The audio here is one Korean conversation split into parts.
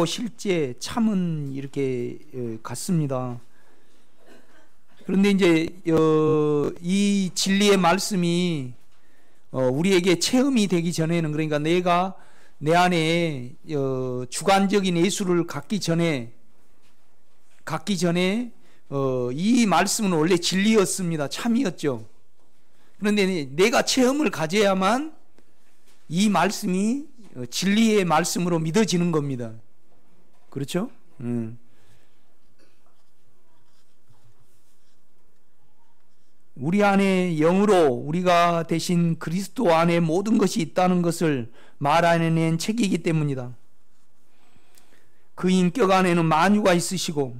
실제 참은 이렇게 같습니다. 그런데 이제 이 진리의 말씀이 우리에게 체험이 되기 전에는, 그러니까 내가 내 안에 주관적인 예수를 갖기 전에 이 말씀은 원래 진리였습니다. 참이었죠. 그런데 내가 체험을 가져야만 이 말씀이 진리의 말씀으로 믿어지는 겁니다. 그렇죠? 우리 안에 영으로 우리가 대신 그리스도 안에 모든 것이 있다는 것을 말해낸 책이기 때문이다. 그 인격 안에는 만유가 있으시고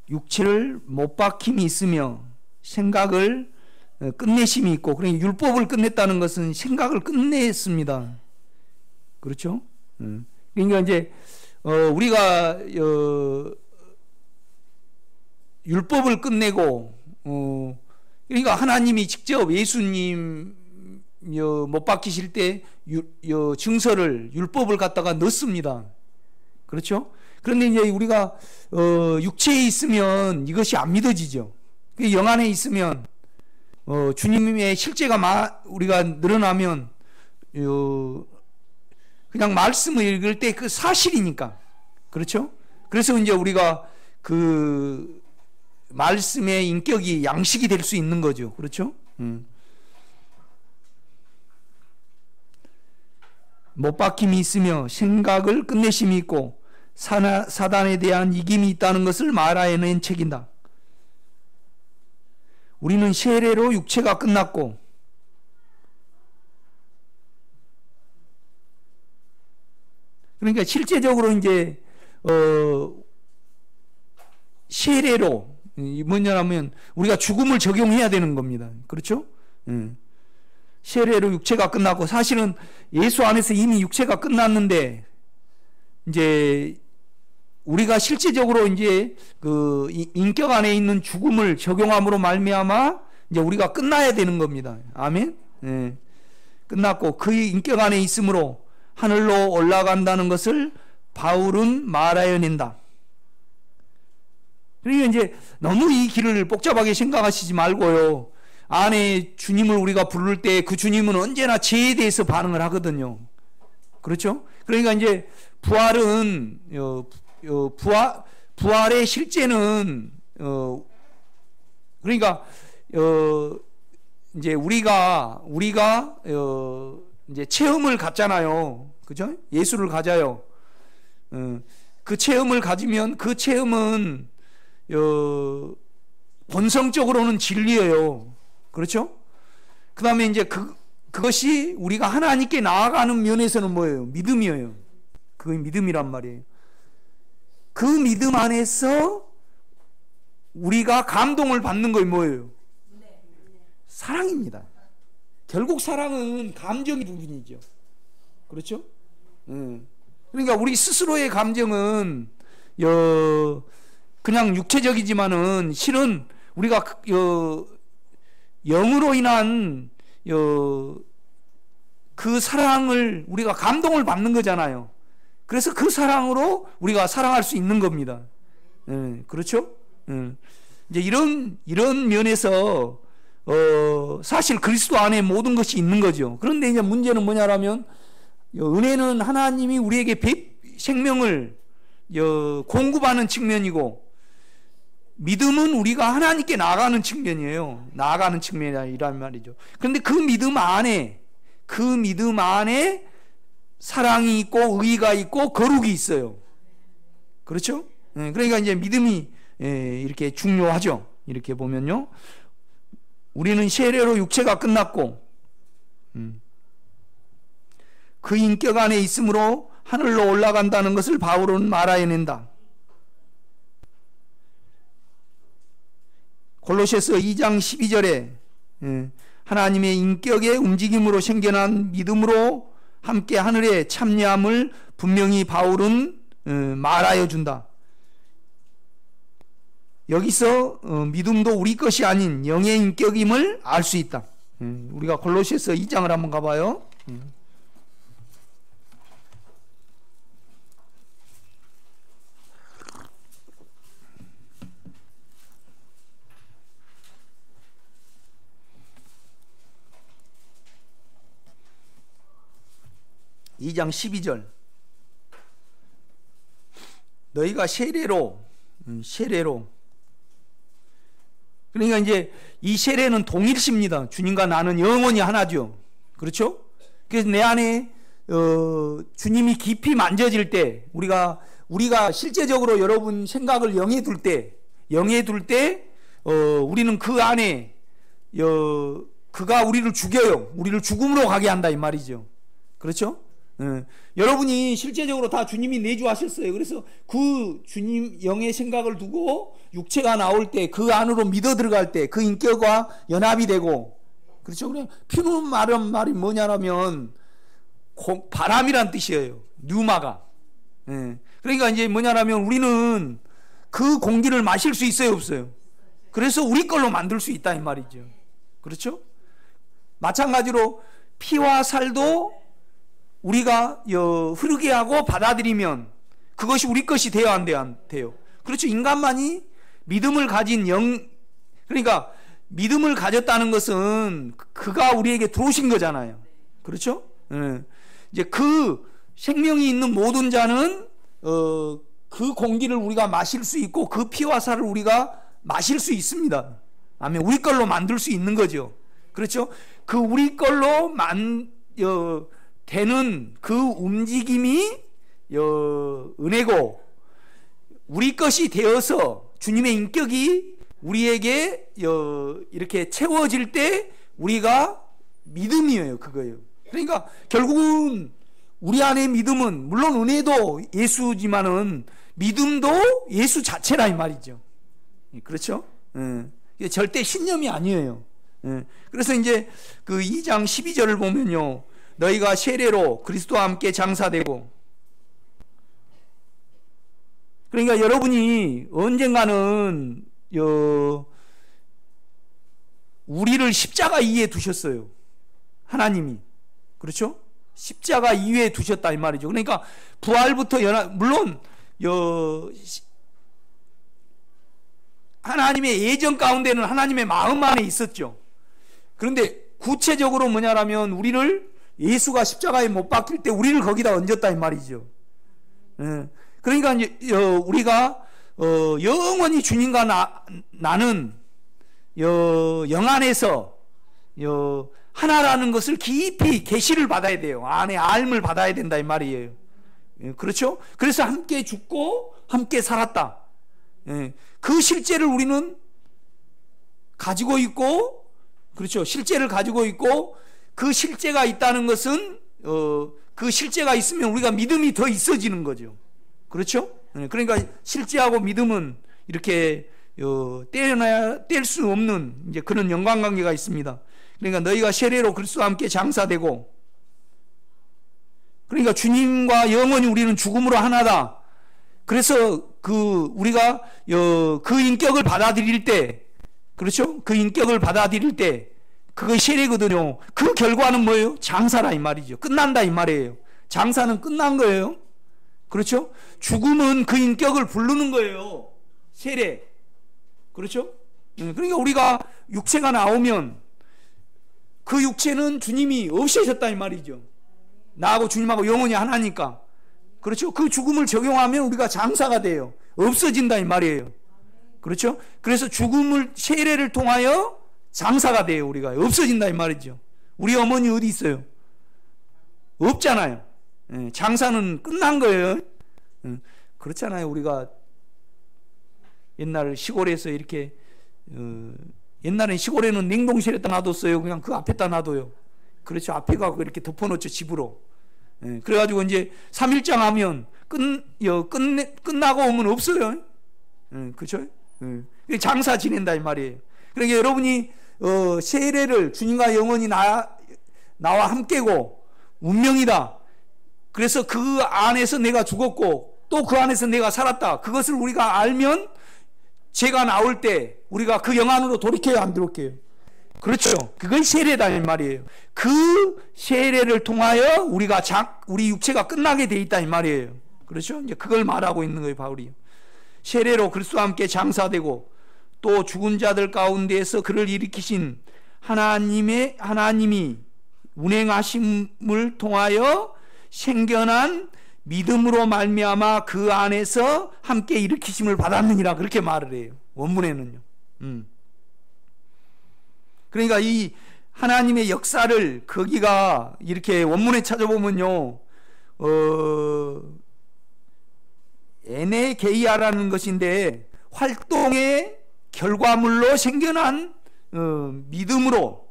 육체를 못 박힘이 있으며 생각을 끝내심이 있고, 그러니까 율법을 끝냈다는 것은 생각을 끝냈습니다. 그렇죠? 그러니까 이제 우리가 율법을 끝내고 그러니까 하나님이 직접 예수님 못 박히실 때 증서를 율법을 갖다가 넣습니다. 그렇죠? 그런데 이제 우리가 육체에 있으면 이것이 안 믿어지죠. 영 안에 있으면 주님의 실제가 우리가 늘어나면 그냥 말씀을 읽을 때 그 사실이니까. 그렇죠? 그래서 이제 우리가 그 말씀의 인격이 양식이 될 수 있는 거죠. 그렇죠? 못 박힘이 있으며 생각을 끝내심이 있고 사단에 대한 이김이 있다는 것을 말하여낸 책이다. 우리는 세례로 육체가 끝났고 그러니까 실제적으로 이제 세례로 뭐냐면 우리가 죽음을 적용해야 되는 겁니다. 그렇죠? 세례로 육체가 끝났고, 사실은 예수 안에서 이미 육체가 끝났는데 이제 우리가 실제적으로 이제 그 인격 안에 있는 죽음을 적용함으로 말미암아 이제 우리가 끝나야 되는 겁니다. 아멘. 끝났고 그 인격 안에 있으므로 하늘로 올라간다는 것을 바울은 말하여낸다. 그러니까 이제 너무 이 길을 복잡하게 생각하시지 말고요. 안에 주님을 우리가 부를 때 그 주님은 언제나 죄에 대해서 반응을 하거든요. 그렇죠? 그러니까 이제 부활은 부활의 실제는 그러니까 이제 우리가 이제 체험을 갖잖아요. 그죠? 예수를 가져요. 그 체험을 가지면 그 체험은 본성적으로는 진리예요. 그렇죠? 그 다음에 이제 그것이 우리가 하나님께 나아가는 면에서는 뭐예요? 믿음이에요. 그게 믿음이란 말이에요. 그 믿음 안에서 우리가 감동을 받는 거 뭐예요? 사랑입니다. 결국 사랑은 감정의 부분이죠. 그렇죠? 그러니까 우리 스스로의 감정은 그냥 육체적이지만은 실은 우리가 영으로 인한 그 사랑을 우리가 감동을 받는 거잖아요. 그래서 그 사랑으로 우리가 사랑할 수 있는 겁니다. 그렇죠? 이제 이런 면에서 사실 그리스도 안에 모든 것이 있는 거죠. 그런데 이제 문제는 뭐냐라면 은혜는 하나님이 우리에게 생명을 공급하는 측면이고, 믿음은 우리가 하나님께 나아가는 측면이에요. 나아가는 측면이란 말이죠. 그런데 그 믿음 안에 사랑이 있고 의의가 있고 거룩이 있어요. 그렇죠? 그러니까 이제 믿음이 이렇게 중요하죠. 이렇게 보면요. 우리는 세례로 육체가 끝났고 그 인격 안에 있으므로 하늘로 올라간다는 것을 바울은 말하여낸다. 골로새서 2장 12절에 하나님의 인격의 움직임으로 생겨난 믿음으로 함께 하늘에 참여함을 분명히 바울은 말하여 준다. 여기서 믿음도 우리 것이 아닌 영의 인격임을 알 수 있다. 우리가 골로새서 2장을 한번 가봐요. 2장 12절. 너희가 세례로. 그러니까 이제 이 세례는 동일시입니다. 주님과 나는 영원히 하나죠. 그렇죠? 그래서 내 안에 주님이 깊이 만져질 때, 우리가 실제적으로 여러분 생각을 영에 둘 때, 우리는 그 안에 그가 우리를 죽여요. 우리를 죽음으로 가게 한다 이 말이죠. 그렇죠? 여러분이 실제적으로 다 주님이 내주하셨어요. 그래서 그 주님 영의 생각을 두고 육체가 나올 때, 그 안으로 믿어 들어갈 때 그 인격과 연합이 되고, 그렇죠? 그냥 피는 말이 뭐냐면 바람이란 뜻이에요. 뉴마가. 그러니까 이제 뭐냐면 우리는 그 공기를 마실 수 있어요, 없어요? 그래서 우리 걸로 만들 수 있다 이 말이죠. 그렇죠? 마찬가지로 피와 살도 우리가 흐르게 하고 받아들이면 그것이 우리 것이 돼야 안 돼요? 그렇죠? 인간만이 믿음을 가진 그러니까 믿음을 가졌다는 것은 그가 우리에게 들어오신 거잖아요. 그렇죠? 이제 그 생명이 있는 모든 자는 그 공기를 우리가 마실 수 있고 그 피와 살을 우리가 마실 수 있습니다. 아멘. 우리 걸로 만들 수 있는 거죠. 그렇죠? 그 우리 걸로 되는 그 움직임이 은혜고, 우리 것이 되어서 주님의 인격이 우리에게 이렇게 채워질 때 우리가 믿음이에요. 그거예요. 그러니까 결국은 우리 안에 믿음은 물론 은혜도 예수지만은 믿음도 예수 자체라 이 말이죠. 그렇죠? 절대 신념이 아니에요. 그래서 이제 그 2장 12절을 보면요, 너희가 세례로 그리스도와 함께 장사되고, 그러니까 여러분이 언젠가는 우리를 십자가 위에 두셨어요. 하나님이. 그렇죠? 십자가 위에 두셨다 이 말이죠. 그러니까 부활부터 물론 하나님의 예정 가운데는 하나님의 마음 안에 있었죠. 그런데 구체적으로 뭐냐라면 우리를 예수가 십자가에 못 박힐 때 우리를 거기다 얹었다 이 말이죠. 그러니까 이제 우리가 영원히 주님과 나는 영 안에서 하나라는 것을 깊이 계시를 받아야 돼요. 안에 알을 받아야 된다 이 말이에요. 그렇죠? 그래서 함께 죽고 함께 살았다. 그 실제를 우리는 가지고 있고, 그렇죠? 실제를 가지고 있고, 그 실제가 있다는 것은 그 실제가 있으면 우리가 믿음이 더 있어지는 거죠. 그렇죠? 그러니까 실제하고 믿음은 이렇게 뗄 수 없는 이제 그런 연관관계가 있습니다. 그러니까 너희가 세례로 그리스도와 함께 장사되고, 그러니까 주님과 영원히 우리는 죽음으로 하나다. 그래서 우리가 그 인격을 받아들일 때, 그렇죠? 그 인격을 받아들일 때 그것이 세례거든요. 그 결과는 뭐예요? 장사라 이 말이죠. 끝난다 이 말이에요. 장사는 끝난 거예요. 그렇죠? 죽음은 그 인격을 부르는 거예요. 세례. 그렇죠? 그러니까 우리가 육체가 나오면 그 육체는 주님이 없애셨다 이 말이죠. 나하고 주님하고 영원히 하나니까. 그렇죠? 그 죽음을 적용하면 우리가 장사가 돼요. 없어진다 이 말이에요. 그렇죠? 그래서 세례를 통하여 장사가 돼요. 우리가 없어진다 이 말이죠. 우리 어머니 어디 있어요? 없잖아요. 장사는 끝난 거예요. 그렇잖아요. 우리가 옛날 시골에서 이렇게 옛날엔 시골에는 냉동실에다 놔뒀어요. 그냥 그 앞에다 놔둬요. 그렇죠. 앞에 가고 이렇게 덮어놓죠. 집으로. 그래가지고 이제 3일장 하면 끝나고 오면 없어요. 그렇죠? 장사 지낸다 이 말이에요. 그러니까 여러분이 세례를 주님과 영원히 나와 함께고 운명이다. 그래서 그 안에서 내가 죽었고 또 그 안에서 내가 살았다. 그것을 우리가 알면 죄가 나올 때 우리가 그 영 안으로 돌이켜야 안 들어올게요. 그렇죠. 그걸 세례다 이 말이에요. 그 세례를 통하여 우리 육체가 끝나게 돼 있다 이 말이에요. 그렇죠? 이제 그걸 말하고 있는 거예요, 바울이. 세례로 그리스도와 함께 장사되고 또 죽은 자들 가운데에서 그를 일으키신 하나님이 운행하심을 통하여 생겨난 믿음으로 말미암아 그 안에서 함께 일으키심을 받았느니라 그렇게 말을 해요. 원문에는요. 그러니까 이 하나님의 역사를 거기가 이렇게 원문에 찾아보면요, 에네게이아라는 것인데 활동의 결과물로 생겨난 믿음으로,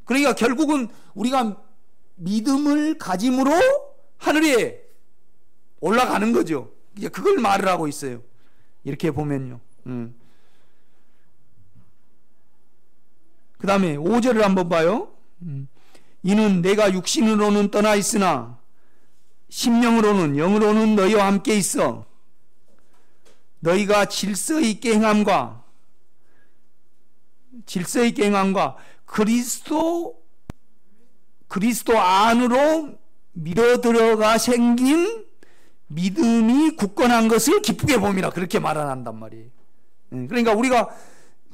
그러니까 결국은 우리가 믿음을 가짐으로 하늘에 올라가는 거죠. 그걸 말을 하고 있어요. 이렇게 보면요. 그 다음에 5절을 한번 봐요. 이는 내가 육신으로는 떠나 있으나 심령으로는 영으로는 너희와 함께 있어 너희가 질서 있게 행함과 그리스도 안으로 믿어 들어가 생긴 믿음이 굳건한 것을 기쁘게 봄이라 그렇게 말한단 말이에요. 그러니까 우리가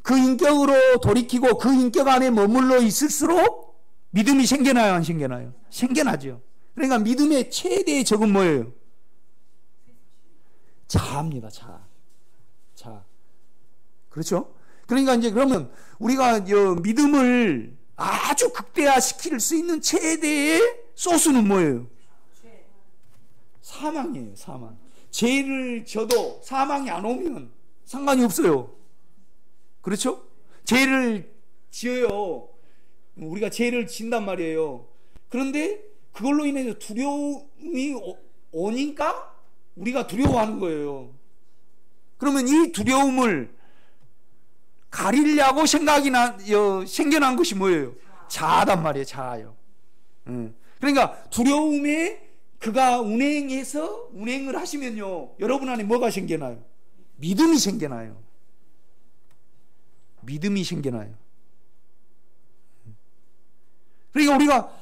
그 인격으로 돌이키고 그 인격 안에 머물러 있을수록 믿음이 생겨나요, 안 생겨나요? 생겨나죠. 그러니까 믿음의 최대의 적은 뭐예요? 자아입니다. 자아. 그렇죠? 그러니까 이제 그러면 우리가 믿음을 아주 극대화시킬 수 있는 최대의 소스는 뭐예요? 사망이에요. 사망. 죄를 져도 사망이 안 오면 상관이 없어요. 그렇죠? 죄를 지어요. 우리가 죄를 진단 말이에요. 그런데 그걸로 인해서 두려움이 오니까 우리가 두려워하는 거예요. 그러면 이 두려움을 가리려고 생겨난 것이 뭐예요? 자아단 말이에요. 자아요. 그러니까 두려움에 그가 운행을 하시면요, 여러분 안에 뭐가 생겨나요? 믿음이 생겨나요. 믿음이 생겨나요. 그러니까 우리가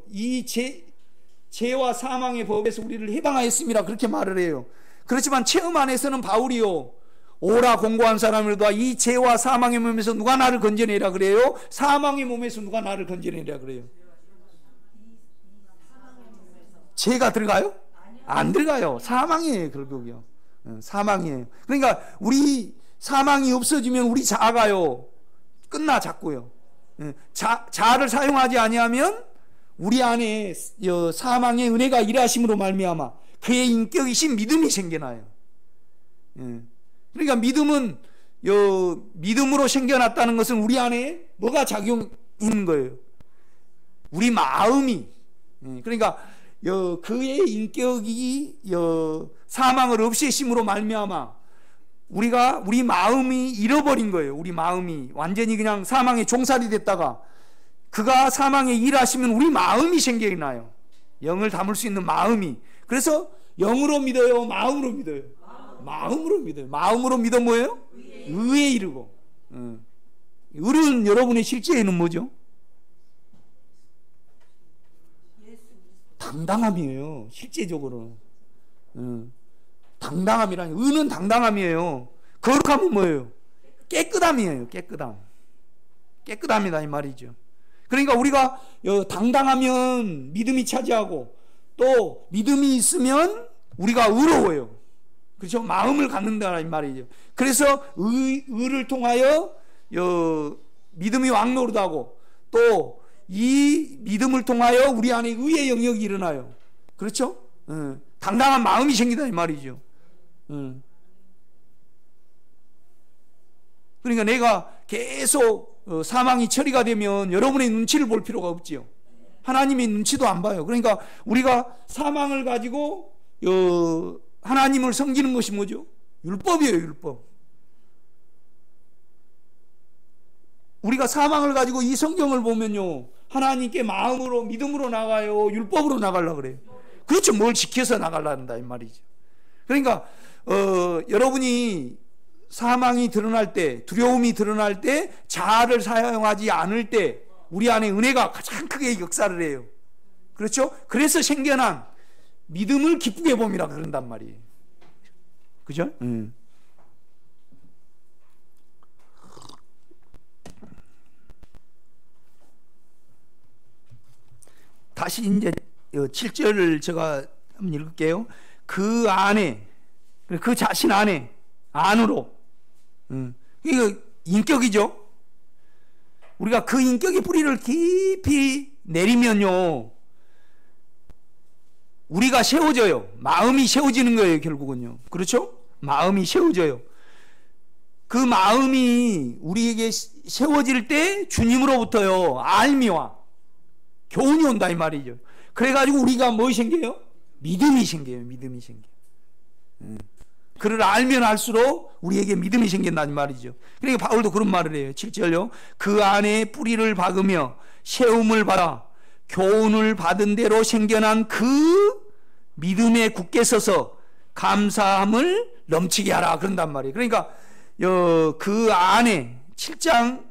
이 죄와 사망의 법에서 우리를 해방하였습니다 그렇게 말을 해요. 그렇지만 체험 안에서는 바울이요, 오라 공고한 사람이로다 이 죄와 사망의 몸에서 누가 나를 건져내라 그래요? 사망의 몸에서 누가 나를 건져내라 그래요? 죄가 들어가요? 안 들어가요. 사망이에요. 결국요. 사망이에요. 그러니까 우리 사망이 없어지면 우리 자아가요 끝나 자꾸요. 자아를 사용하지 아니하면 우리 안에 사망의 은혜가 일하심으로 말미암아 그의 인격이신 믿음이 생겨나요. 그러니까 믿음으로 생겨났다는 것은 우리 안에 뭐가 작용하는 거예요? 우리 마음이. 그러니까 그의 인격이 사망을 없애심으로 말미암아 우리 마음이 잃어버린 거예요. 우리 마음이 완전히 그냥 사망의 종살이 됐다가 그가 사망에 일하시면 우리 마음이 생겨나요. 영을 담을 수 있는 마음이. 그래서 영으로 믿어요? 마음으로 믿어요? 마음으로 믿어요. 마음으로 믿어 뭐예요? 의에 이르고. 의는 여러분의 실제에는 뭐죠? 당당함이에요. 실제적으로. 당당함이라니. 의는 당당함이에요. 거룩함은 뭐예요? 깨끗함이에요. 깨끗함이다 이 말이죠. 그러니까 우리가 당당하면 믿음이 차지하고 또 믿음이 있으면 우리가 의로워요. 그렇죠? 마음을 갖는다 이 말이죠. 그래서 의를 통하여 믿음이 왕노릇하고 또 이 믿음을 통하여 우리 안에 의의 영역이 일어나요. 그렇죠? 당당한 마음이 생기다 이 말이죠. 그러니까 내가 계속 사망이 처리가 되면 여러분의 눈치를 볼 필요가 없지요. 하나님의 눈치도 안 봐요. 그러니까 우리가 사망을 가지고 하나님을 섬기는 것이 뭐죠? 율법이에요. 율법. 우리가 사망을 가지고 이 성경을 보면요, 하나님께 마음으로 믿음으로 나가요, 율법으로 나가려고 그래요. 그렇죠. 뭘 지켜서 나가려는다 이 말이죠. 그러니까 여러분이 사망이 드러날 때, 두려움이 드러날 때, 자아를 사용하지 않을 때 우리 안에 은혜가 가장 크게 역사를 해요. 그렇죠? 그래서 생겨난 믿음을 기쁘게 봄이라 그런단 말이에요. 그죠? 다시 이제 7절을 제가 한번 읽을게요. 그 안에, 그 자신 안에, 안으로. 이거 인격이죠. 우리가 그 인격의 뿌리를 깊이 내리면요, 우리가 세워져요. 마음이 세워지는 거예요, 결국은요. 그렇죠? 마음이 세워져요. 그 마음이 우리에게 세워질 때 주님으로부터요, 알미와 교훈이 온다 이 말이죠. 그래가지고 우리가 뭐 생겨요? 믿음이 생겨요. 믿음이 생겨요. 그를 알면 알수록 우리에게 믿음이 생긴다는 말이죠. 그러니까 바울도 그런 말을 해요. 7절요. 그 안에 뿌리를 박으며 세움을 받아 교훈을 받은 대로 생겨난 그 믿음에 굳게 서서 감사함을 넘치게 하라 그런단 말이에요. 그러니까 그 안에 7장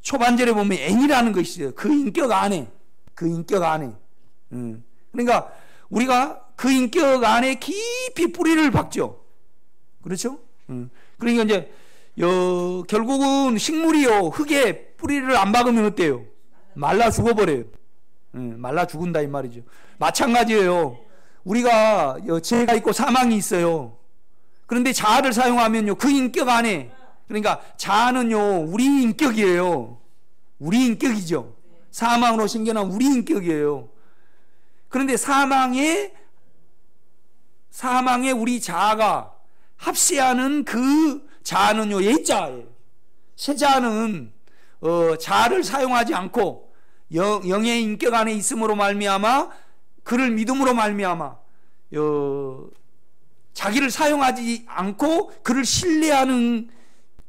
초반절에 보면 N이라는 것이 있어요. 그 인격 안에, 그 인격 안에. 그러니까 우리가 그 인격 안에 깊이 뿌리를 박죠. 그렇죠? 그러니까 이제 결국은 식물이요, 흙에 뿌리를 안 박으면 어때요? 말라 죽어버려요. 말라 죽은다 이 말이죠. 마찬가지예요. 우리가 죄가 있고 사망이 있어요. 그런데 자아를 사용하면요, 그 인격 안에, 그러니까 자아는요, 우리 인격이에요. 우리 인격이죠. 사망으로 생겨난 우리 인격이에요. 그런데 사망에 우리 자아가 합세하는 그 자아는요, 옛자아예요. 새 자아는 자아를 사용하지 않고 영의 인격 안에 있음으로 말미암아, 그를 믿음으로 말미암아 자기를 사용하지 않고 그를 신뢰하는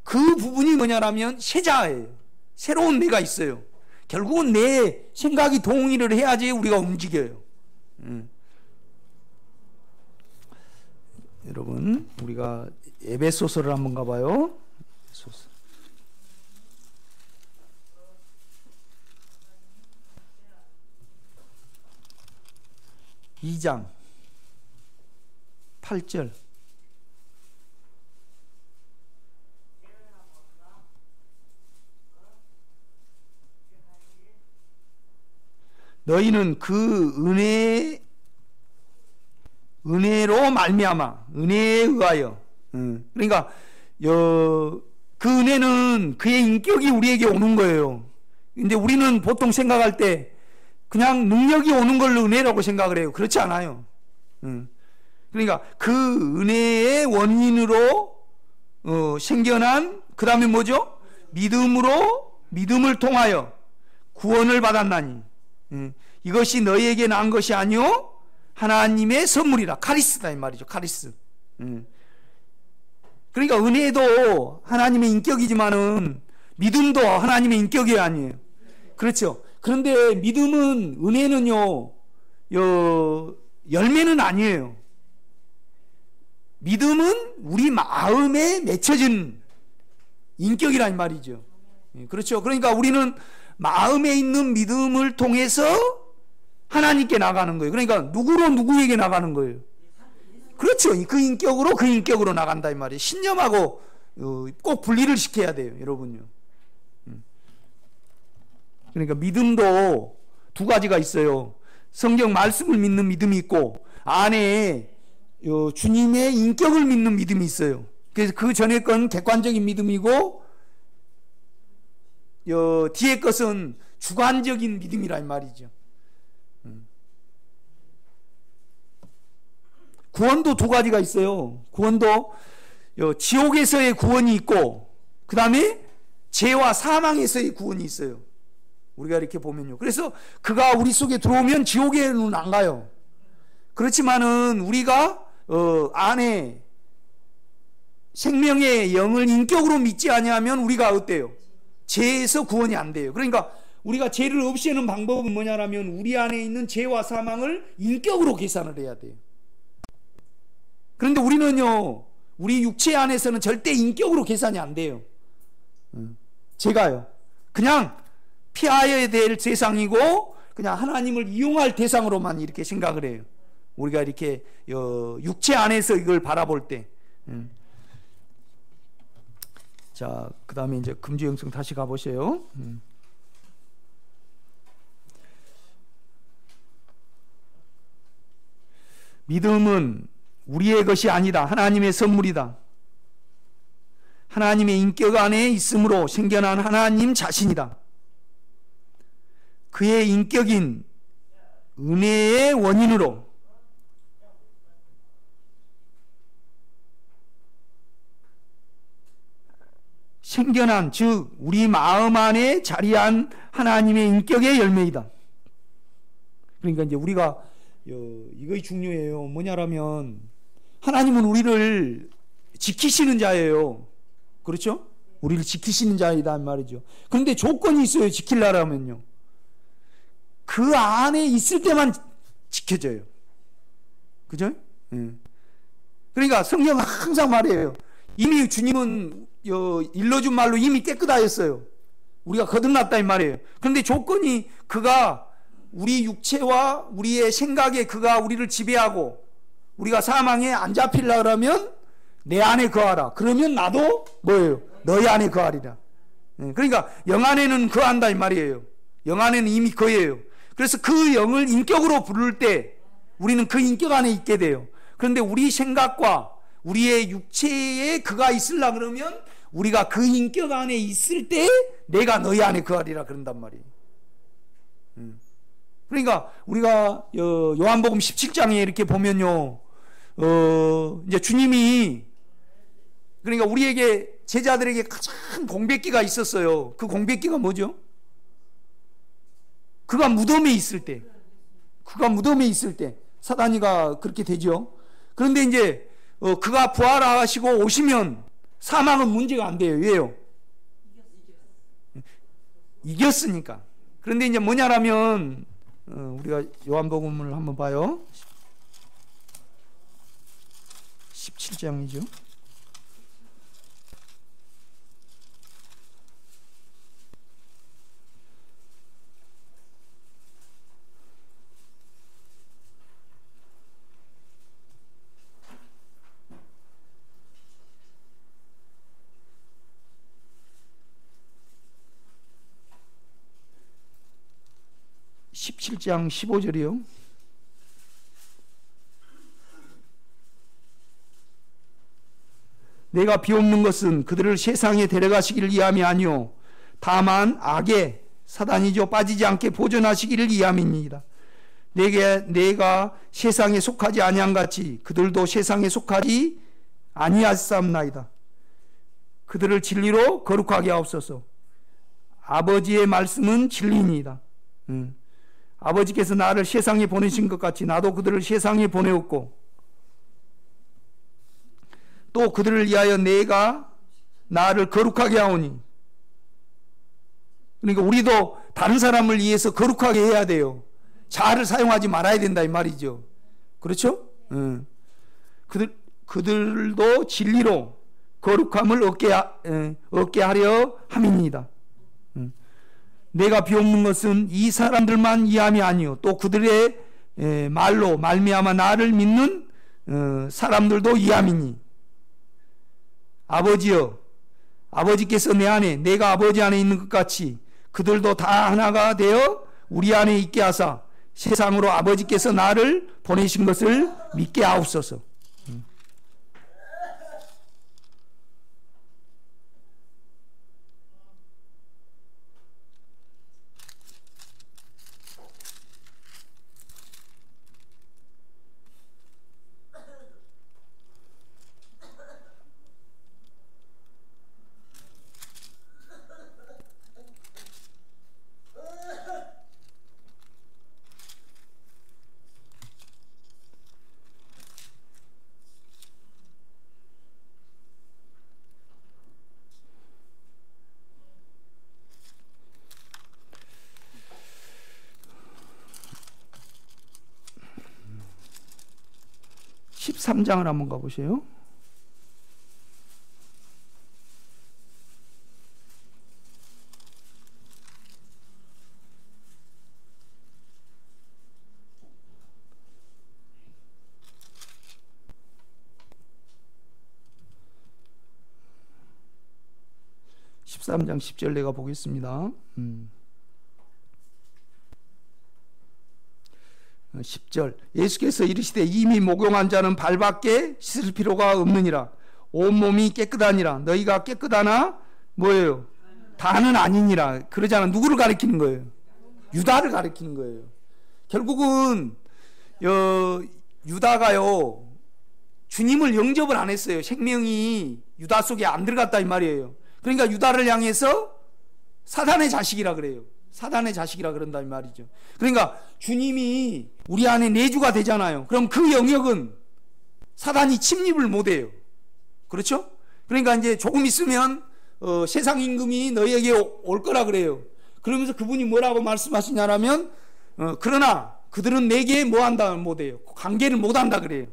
그 부분이 뭐냐라면 새 자아예요. 새로운 내가 있어요. 결국은 내 생각이 동의를 해야지 우리가 움직여요. 여러분, 우리가 에베소서를 한번 가봐요. 에베소서. 2장 8절. 너희는 그 은혜로 말미암아, 은혜에 의하여. 그러니까 그 은혜는 그의 인격이 우리에게 오는 거예요. 근데 우리는 보통 생각할 때 그냥 능력이 오는 걸로 은혜라고 생각을 해요. 그렇지 않아요. 그러니까 그 은혜의 원인으로 생겨난, 그 다음에 뭐죠? 믿음을 통하여 구원을 받았나니 이것이 너희에게 난 것이 아니요 하나님의 선물이라. 카리스다 이 말이죠. 카리스. 그러니까 은혜도 하나님의 인격이지만은 믿음도 하나님의 인격이 아니에요. 그렇죠. 그런데 믿음은, 은혜는요, 열매는 아니에요. 믿음은 우리 마음에 맺혀진 인격이란 말이죠. 그렇죠. 그러니까 우리는 마음에 있는 믿음을 통해서 하나님께 나가는 거예요. 그러니까 누구에게 나가는 거예요. 그렇죠. 그 인격으로 나간다 이 말이에요. 신념하고 꼭 분리를 시켜야 돼요, 여러분요. 그러니까 믿음도 두 가지가 있어요. 성경 말씀을 믿는 믿음이 있고, 안에 주님의 인격을 믿는 믿음이 있어요. 그래서 그 전에 건 객관적인 믿음이고, 뒤에 것은 주관적인 믿음이란 말이죠. 구원도 두 가지가 있어요. 구원도 지옥에서의 구원이 있고, 그 다음에 죄와 사망에서의 구원이 있어요. 우리가 이렇게 보면요. 그래서 그가 우리 속에 들어오면 지옥에는 안 가요. 그렇지만은 우리가 안에 생명의 영을 인격으로 믿지 아니하면 우리가 어때요? 죄에서 구원이 안 돼요. 그러니까 우리가 죄를 없애는 방법은 뭐냐라면 우리 안에 있는 죄와 사망을 인격으로 계산을 해야 돼요. 그런데 우리는요, 우리 육체 안에서는 절대 인격으로 계산이 안 돼요. 제가요, 그냥 피하여야 될 대상이고 그냥 하나님을 이용할 대상으로만 이렇게 생각을 해요. 우리가 이렇게 육체 안에서 이걸 바라볼 때. 자, 그 다음에 이제 금주영성 다시 가보세요. 믿음은 우리의 것이 아니다. 하나님의 선물이다. 하나님의 인격 안에 있음으로 생겨난 하나님 자신이다. 그의 인격인 은혜의 원인으로 생겨난, 즉 우리 마음 안에 자리한 하나님의 인격의 열매이다. 그러니까 이제 우리가 이거 중요해요. 뭐냐라면 하나님은 우리를 지키시는 자예요. 그렇죠? 우리를 지키시는 자이다 말이죠. 그런데 조건이 있어요. 지키려면요. 그 안에 있을 때만 지켜져요. 그죠? 그러니까 성경은 항상 말해요. 이미 주님은 일러준 말로 이미 깨끗하였어요. 우리가 거듭났다 이 말이에요. 그런데 조건이 그가 우리 육체와 우리의 생각에 그가 우리를 지배하고 우리가 사망에 안 잡히려 그러면 내 안에 거하라. 그러면 나도 뭐예요? 너희 안에 거하리라. 그러니까 영 안에는 거한다 이 말이에요. 영 안에는 이미 거예요. 그래서 그 영을 인격으로 부를 때 우리는 그 인격 안에 있게 돼요. 그런데 우리 생각과 우리의 육체에 그가 있으려 그러면 우리가 그 인격 안에 있을 때 내가 너희 안에 거하리라 그런단 말이에요. 그러니까 우리가 요한복음 17장에 이렇게 보면요, 이제 주님이 그러니까 우리에게 제자들에게 가장 공백기가 있었어요. 그 공백기가 뭐죠? 그가 무덤에 있을 때, 사단이가 그렇게 되죠. 그런데 이제 그가 부활하시고 오시면 사망은 문제가 안 돼요. 왜요? 이겼으니까. 그런데 이제 뭐냐라면 우리가 요한복음을 한번 봐요. 17장이죠. 17장 15절이요. 내가 비옵는 것은 그들을 세상에 데려가시기를 위함이 아니요 다만 악에 사단이죠 빠지지 않게 보존하시기를 위함이니이다. 내가 세상에 속하지 아니한 같이 그들도 세상에 속하지 아니하사옵나이다. 그들을 진리로 거룩하게 하옵소서. 아버지의 말씀은 진리니이다. 아버지께서 나를 세상에 보내신 것 같이 나도 그들을 세상에 보내었고 또 그들을 위하여 내가 나를 거룩하게 하오니. 그러니까 우리도 다른 사람을 위해서 거룩하게 해야 돼요. 자아를 사용하지 말아야 된다 이 말이죠. 그렇죠? 그들도 진리로 거룩함을 얻게 하려 함이니이다. 내가 비옵는 것은 이 사람들만 이함이 아니요 또 그들의 말로 말미암아 나를 믿는 사람들도 이함이니. 아버지여, 아버지께서 내 안에 내가 아버지 안에 있는 것 같이 그들도 다 하나가 되어 우리 안에 있게 하사 세상으로 아버지께서 나를 보내신 것을 믿게 하옵소서. 13장을 한번 가보세요. (13장) 10절 내가 보겠습니다. 10절 예수께서 이르시되 이미 목욕한 자는 발밖에 씻을 필요가 없느니라. 온몸이 깨끗하니라. 너희가 깨끗하나 뭐예요? 다는 아니니라. 그러잖아. 누구를 가리키는 거예요? 유다를 가리키는 거예요. 결국은 유다가요 주님을 영접을 안 했어요. 생명이 유다 속에 안 들어갔다 이 말이에요. 그러니까 유다를 향해서 사단의 자식이라 그래요. 사단의 자식이라 그런다 이 말이죠. 그러니까 주님이 우리 안에 내주가 되잖아요. 그럼 그 영역은 사단이 침입을 못해요. 그렇죠? 그러니까 이제 조금 있으면 세상 임금이 너희에게 올 거라 그래요. 그러면서 그분이 뭐라고 말씀하시냐면 그러나 그들은 내게 뭐 한다 못해요. 관계를 못한다 그래요.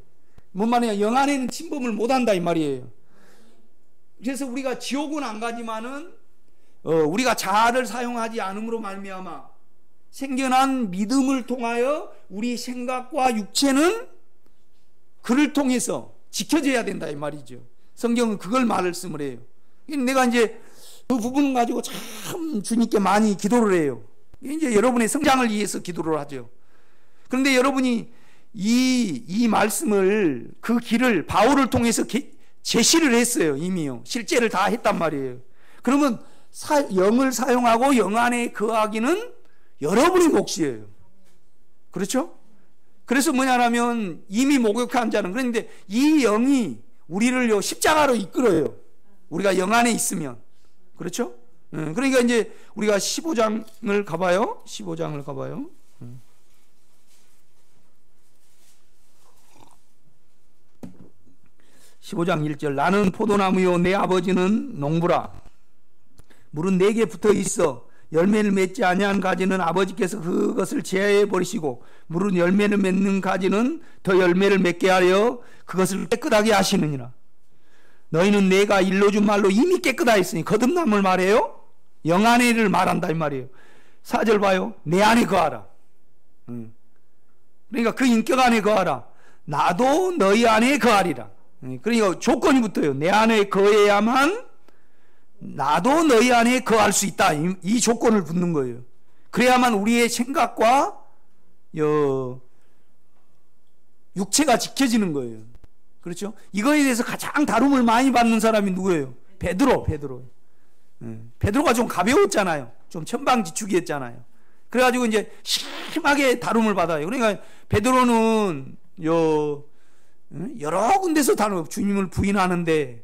뭔 말이냐? 영 안에는 침범을 못한다 이 말이에요. 그래서 우리가 지옥은 안 가지만은 우리가 자아를 사용하지 않음으로 말미암아 생겨난 믿음을 통하여 우리 생각과 육체는 그를 통해서 지켜져야 된다 이 말이죠. 성경은 그걸 말씀을 해요. 내가 이제 그 부분을 가지고 참 주님께 많이 기도를 해요. 이제 여러분의 성장을 위해서 기도를 하죠. 그런데 여러분이 이 말씀을 그 길을 바울을 통해서 제시를 했어요. 이미요. 실제를 다 했단 말이에요. 그러면 영을 사용하고 영 안에 거하기는 여러분의 몫이에요. 그렇죠? 그래서 뭐냐면 이미 목욕한 자는 그런데 이 영이 우리를 십자가로 이끌어요. 우리가 영 안에 있으면. 그렇죠? 그러니까 이제 우리가 15장을 가봐요. 15장을 가봐요. 15장 1절 나는 포도나무요 내 아버지는 농부라. 물은 내게 붙어 있어 열매를 맺지 아니한 가지는 아버지께서 그것을 제하여 버리시고 물은 열매를 맺는 가지는 더 열매를 맺게 하려 그것을 깨끗하게 하시느니라. 너희는 내가 일러준 말로 이미 깨끗하였으니 거듭남을 말해요. 영 안에를 말한다 이 말이에요. 4절 봐요. 내 안에 거하라. 그러니까 그 인격 안에 거하라. 나도 너희 안에 거하리라. 그러니까 조건이 붙어요. 내 안에 거해야만 나도 너희 안에 거할 수 있다. 이 조건을 붙는 거예요. 그래야만 우리의 생각과 육체가 지켜지는 거예요. 그렇죠? 이거에 대해서 가장 다룸을 많이 받는 사람이 누구예요? 베드로. 베드로가 좀 가벼웠잖아요. 좀 천방지축이었잖아요. 그래가지고 이제 심하게 다룸을 받아요. 그러니까 베드로는 여러 군데서 주님을 부인하는데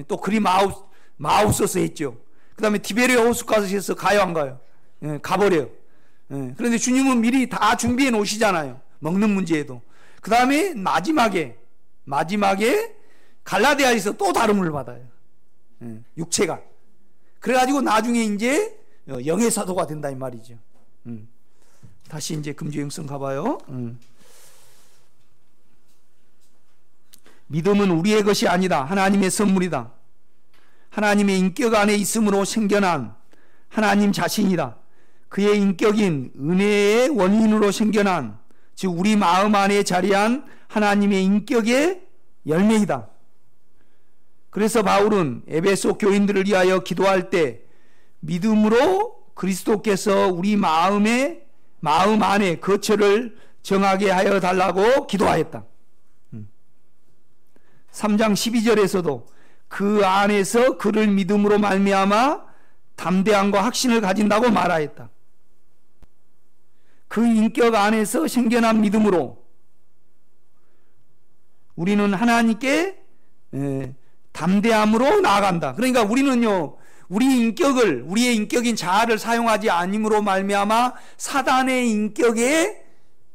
또 그리 마우스서 했죠. 그 다음에 티베리아 호숫가에서 가요 안 가요? 가버려요. 그런데 주님은 미리 다 준비해 놓으시잖아요. 먹는 문제에도. 그 다음에 마지막에 갈라디아에서 또 다름을 받아요. 육체가. 그래가지고 나중에 이제 영의 사도가 된다 이 말이죠. 다시 이제 금주영성 가봐요. 믿음은 우리의 것이 아니다. 하나님의 선물이다. 하나님의 인격 안에 있음으로 생겨난 하나님 자신이다. 그의 인격인 은혜의 원인으로 생겨난 즉 우리 마음 안에 자리한 하나님의 인격의 열매이다. 그래서 바울은 에베소 교인들을 위하여 기도할 때 믿음으로 그리스도께서 우리 마음 안에 거처를 정하게 하여 달라고 기도하였다. 3장 12절에서도 그 안에서 그를 믿음으로 말미암아 담대함과 확신을 가진다고 말하였다. 그 인격 안에서 생겨난 믿음으로 우리는 하나님께 담대함으로 나아간다. 그러니까 우리는요, 우리의 인격인 자아를 사용하지 않음으로 말미암아 사단의 인격에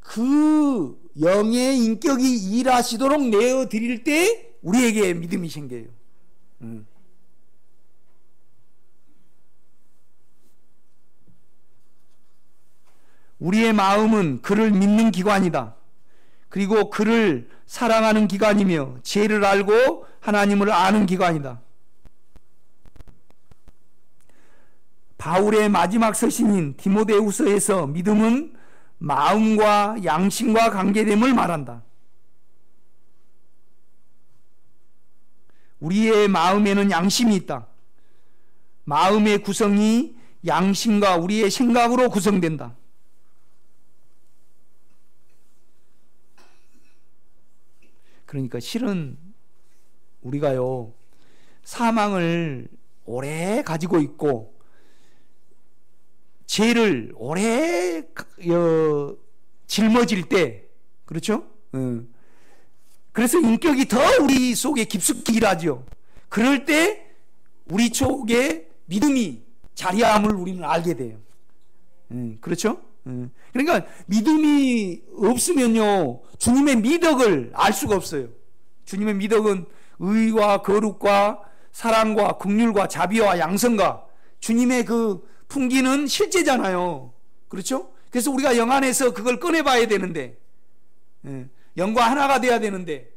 그 영의 인격이 일하시도록 내어 드릴 때 우리에게 믿음이 생겨요. 우리의 마음은 그를 믿는 기관이다. 그리고 그를 사랑하는 기관이며 죄를 알고 하나님을 아는 기관이다. 바울의 마지막 서신인 디모데후서에서 믿음은 마음과 양심과 관계됨을 말한다. 우리의 마음에는 양심이 있다. 마음의 구성이 양심과 우리의 생각으로 구성된다. 그러니까 실은 우리가요, 사망을 오래 가지고 있고 죄를 오래 짊어질 때, 그렇죠? 그래서 인격이 더 우리 속에 깊숙이 일하죠. 그럴 때 우리 쪽에 믿음이 자리함을 우리는 알게 돼요. 그렇죠? 그러니까 믿음이 없으면요, 주님의 미덕을 알 수가 없어요. 주님의 미덕은 의와 거룩과 사랑과 긍휼과 자비와 양선과 주님의 그 풍기는 실제잖아요. 그렇죠? 그래서 우리가 영 안에서 그걸 꺼내봐야 되는데, 영과 하나가 돼야 되는데,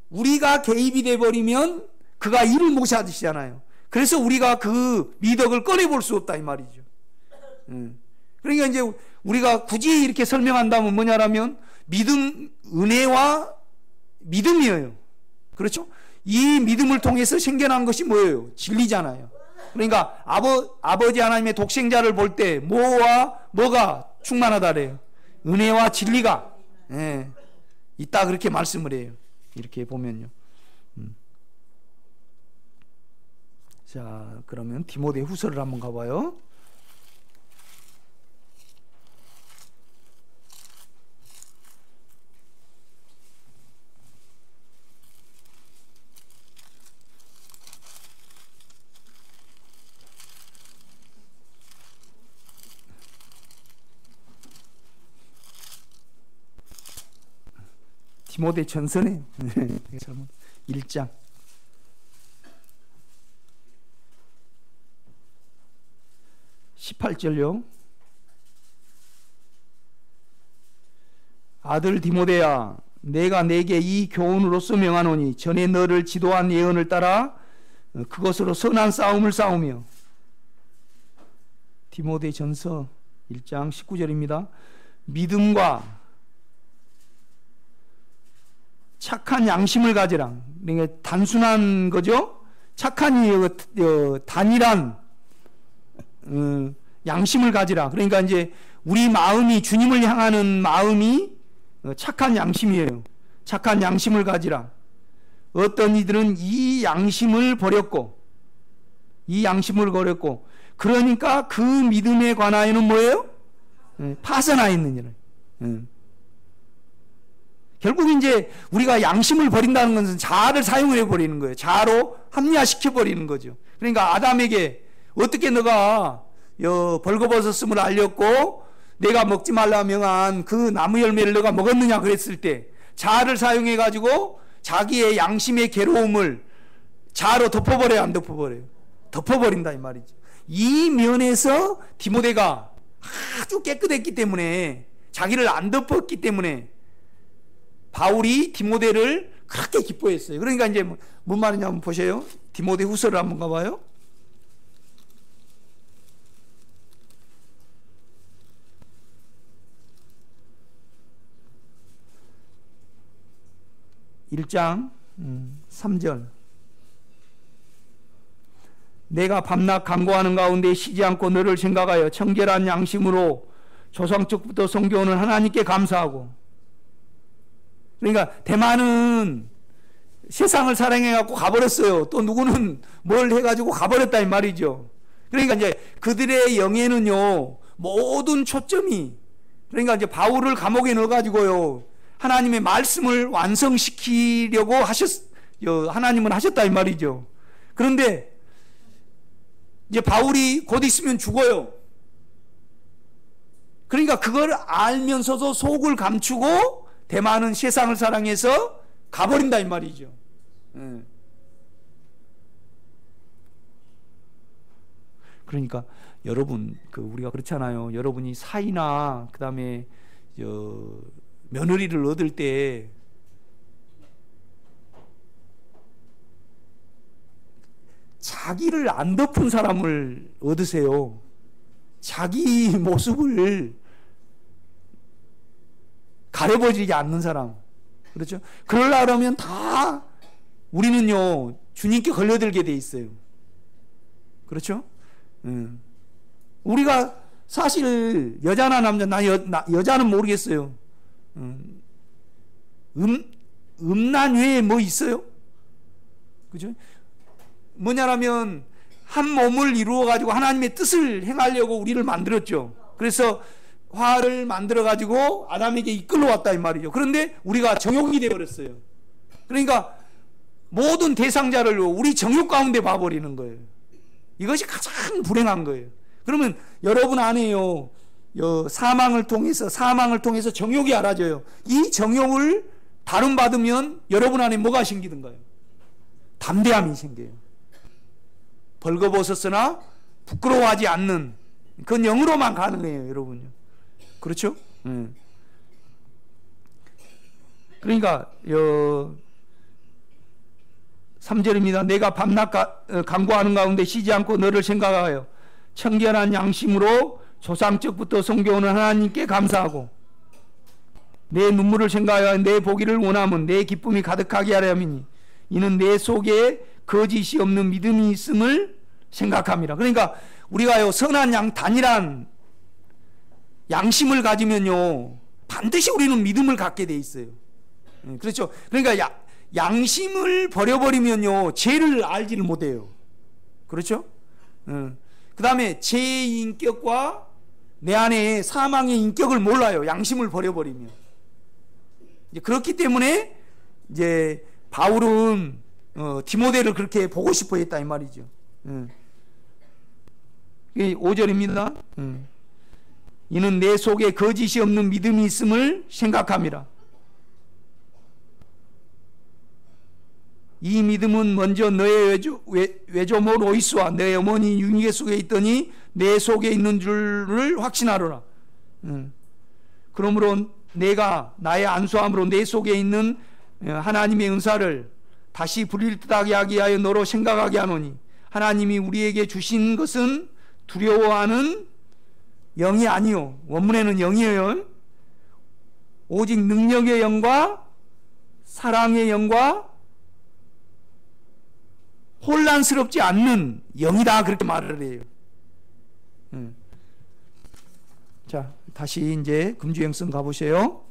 우리가 개입이 돼버리면 그가 일을 못 하시잖아요. 그래서 우리가 그 미덕을 꺼내볼 수 없다 이 말이죠. 그러니까 이제 우리가 굳이 이렇게 설명한다면 뭐냐라면 믿음, 은혜와 믿음이에요. 그렇죠? 이 믿음을 통해서 생겨난 것이 뭐예요? 진리잖아요. 그러니까 아버지 하나님의 독생자를 볼 때 뭐가 충만하다래요? 은혜와 진리가 있다, 그렇게 말씀을 해요. 이렇게 보면요. 자, 그러면 디모데 후서를 한번 가봐요. 디모데 전서네. 1장. 18절요. 아들 디모데야, 내가 내게 이 교훈으로서 명하노니 전에 너를 지도한 예언을 따라 그것으로 선한 싸움을 싸우며. 디모데 전서 1장 19절입니다. 믿음과 착한 양심을 가지라. 그러니까 단순한 거죠. 착한 단일한 양심을 가지라. 그러니까 이제 우리 마음이, 주님을 향하는 마음이 착한 양심이에요. 착한 양심을 가지라. 어떤 이들은 이 양심을 버렸고 그러니까 그 믿음에 관하여는 뭐예요? 파선하 있느니라. 결국 이제 우리가 양심을 버린다는 것은 자아를 사용해 버리는 거예요. 자아로 합리화시켜 버리는 거죠. 그러니까 아담에게 어떻게 너가 벌거벗었음을 알렸고 내가 먹지 말라 명한 그 나무 열매를 너가 먹었느냐 그랬을 때 자아를 사용해 가지고 자기의 양심의 괴로움을 자아로 덮어버려요, 안 덮어버려요? 덮어버린다 이 말이죠. 이 면에서 디모데가 아주 깨끗했기 때문에, 자기를 안 덮었기 때문에 바울이 디모데를 그렇게 기뻐했어요. 그러니까 이제 뭔 말이냐면 보세요. 디모데 후서를 한번 가봐요. (1장) 3절. 내가 밤낮 간구하는 가운데 쉬지 않고 너를 생각하여 청결한 양심으로 조상적부터 섬겨오는 하나님께 감사하고. 그러니까 대만은 세상을 사랑해갖고 가버렸어요. 또 누구는 뭘 해가지고 가버렸다 이 말이죠. 그러니까 이제 그들의 영에는요, 모든 초점이, 그러니까 이제 바울을 감옥에 넣어가지고요, 하나님의 말씀을 완성시키려고 하나님은 하셨다 이 말이죠. 그런데 이제 바울이 곧 있으면 죽어요. 그러니까 그걸 알면서도 속을 감추고 대만은 세상을 사랑해서 가버린다 이 말이죠. 그러니까 여러분, 우리가 그렇잖아요. 여러분이 사이나 그 다음에 며느리를 얻을 때 자기를 안 덮은 사람을 얻으세요. 자기 모습을 가려버리지 않는 사람. 그렇죠? 그러려면 다 우리는요, 주님께 걸려들게 돼 있어요. 그렇죠? 우리가 사실 여자나 남자, 여자는 모르겠어요. 음란 외에 뭐 있어요? 그죠? 뭐냐라면 한 몸을 이루어 가지고 하나님의 뜻을 행하려고 우리를 만들었죠. 그래서 화를 만들어 가지고 아담에게 이끌러 왔다 이 말이죠. 그런데 우리가 정욕이 되어 버렸어요. 그러니까 모든 대상자를 우리 정욕 가운데 봐버리는 거예요. 이것이 가장 불행한 거예요. 그러면 여러분 안에요, 사망을 통해서 정욕이 알아져요. 이 정욕을 다름받으면 여러분 안에 뭐가 생기든가요? 담대함이 생겨요. 벌거벗었으나 부끄러워하지 않는, 그건 영으로만 가능해요, 여러분요. 그렇죠? 그러니까 3절입니다. 내가 밤낮 간구하는 가운데 쉬지 않고 너를 생각하여 청결한 양심으로 조상적부터 섬겨오는 하나님께 감사하고 내 눈물을 생각하여 내 보기를 원하면 내 기쁨이 가득하게 하려 함이니 이는 내 속에 거짓이 없는 믿음이 있음을 생각합니다. 그러니까 우리가요, 선한 단일한 양심을 가지면요 반드시 우리는 믿음을 갖게 돼 있어요. 그렇죠? 그러니까 양심을 버려버리면요 죄를 알지를 못해요. 그렇죠? 그 다음에 죄의 인격과 내 안에 사망의 인격을 몰라요. 양심을 버려버리면. 이제 그렇기 때문에 이제 바울은 디모데를 그렇게 보고 싶어 했다 이 말이죠. 5절입니다. 이는 내 속에 거짓이 없는 믿음이 있음을 생각함이라. 이 믿음은 먼저 너의 외조모 로이스와 내 어머니 유니게 속에 있더니 내 속에 있는 줄을 확신하노라. 그러므로 내가 나의 안수함으로 내 속에 있는 하나님의 은사를 다시 부릴 듯하게 하기 위하여 너로 생각하게 하노니 하나님이 우리에게 주신 것은 두려워하는 영이 아니요, 원문에는 영이에요. 오직 능력의 영과 사랑의 영과 혼란스럽지 않는 영이다, 그렇게 말을 해요. 자, 다시 이제 금주행성 가보세요.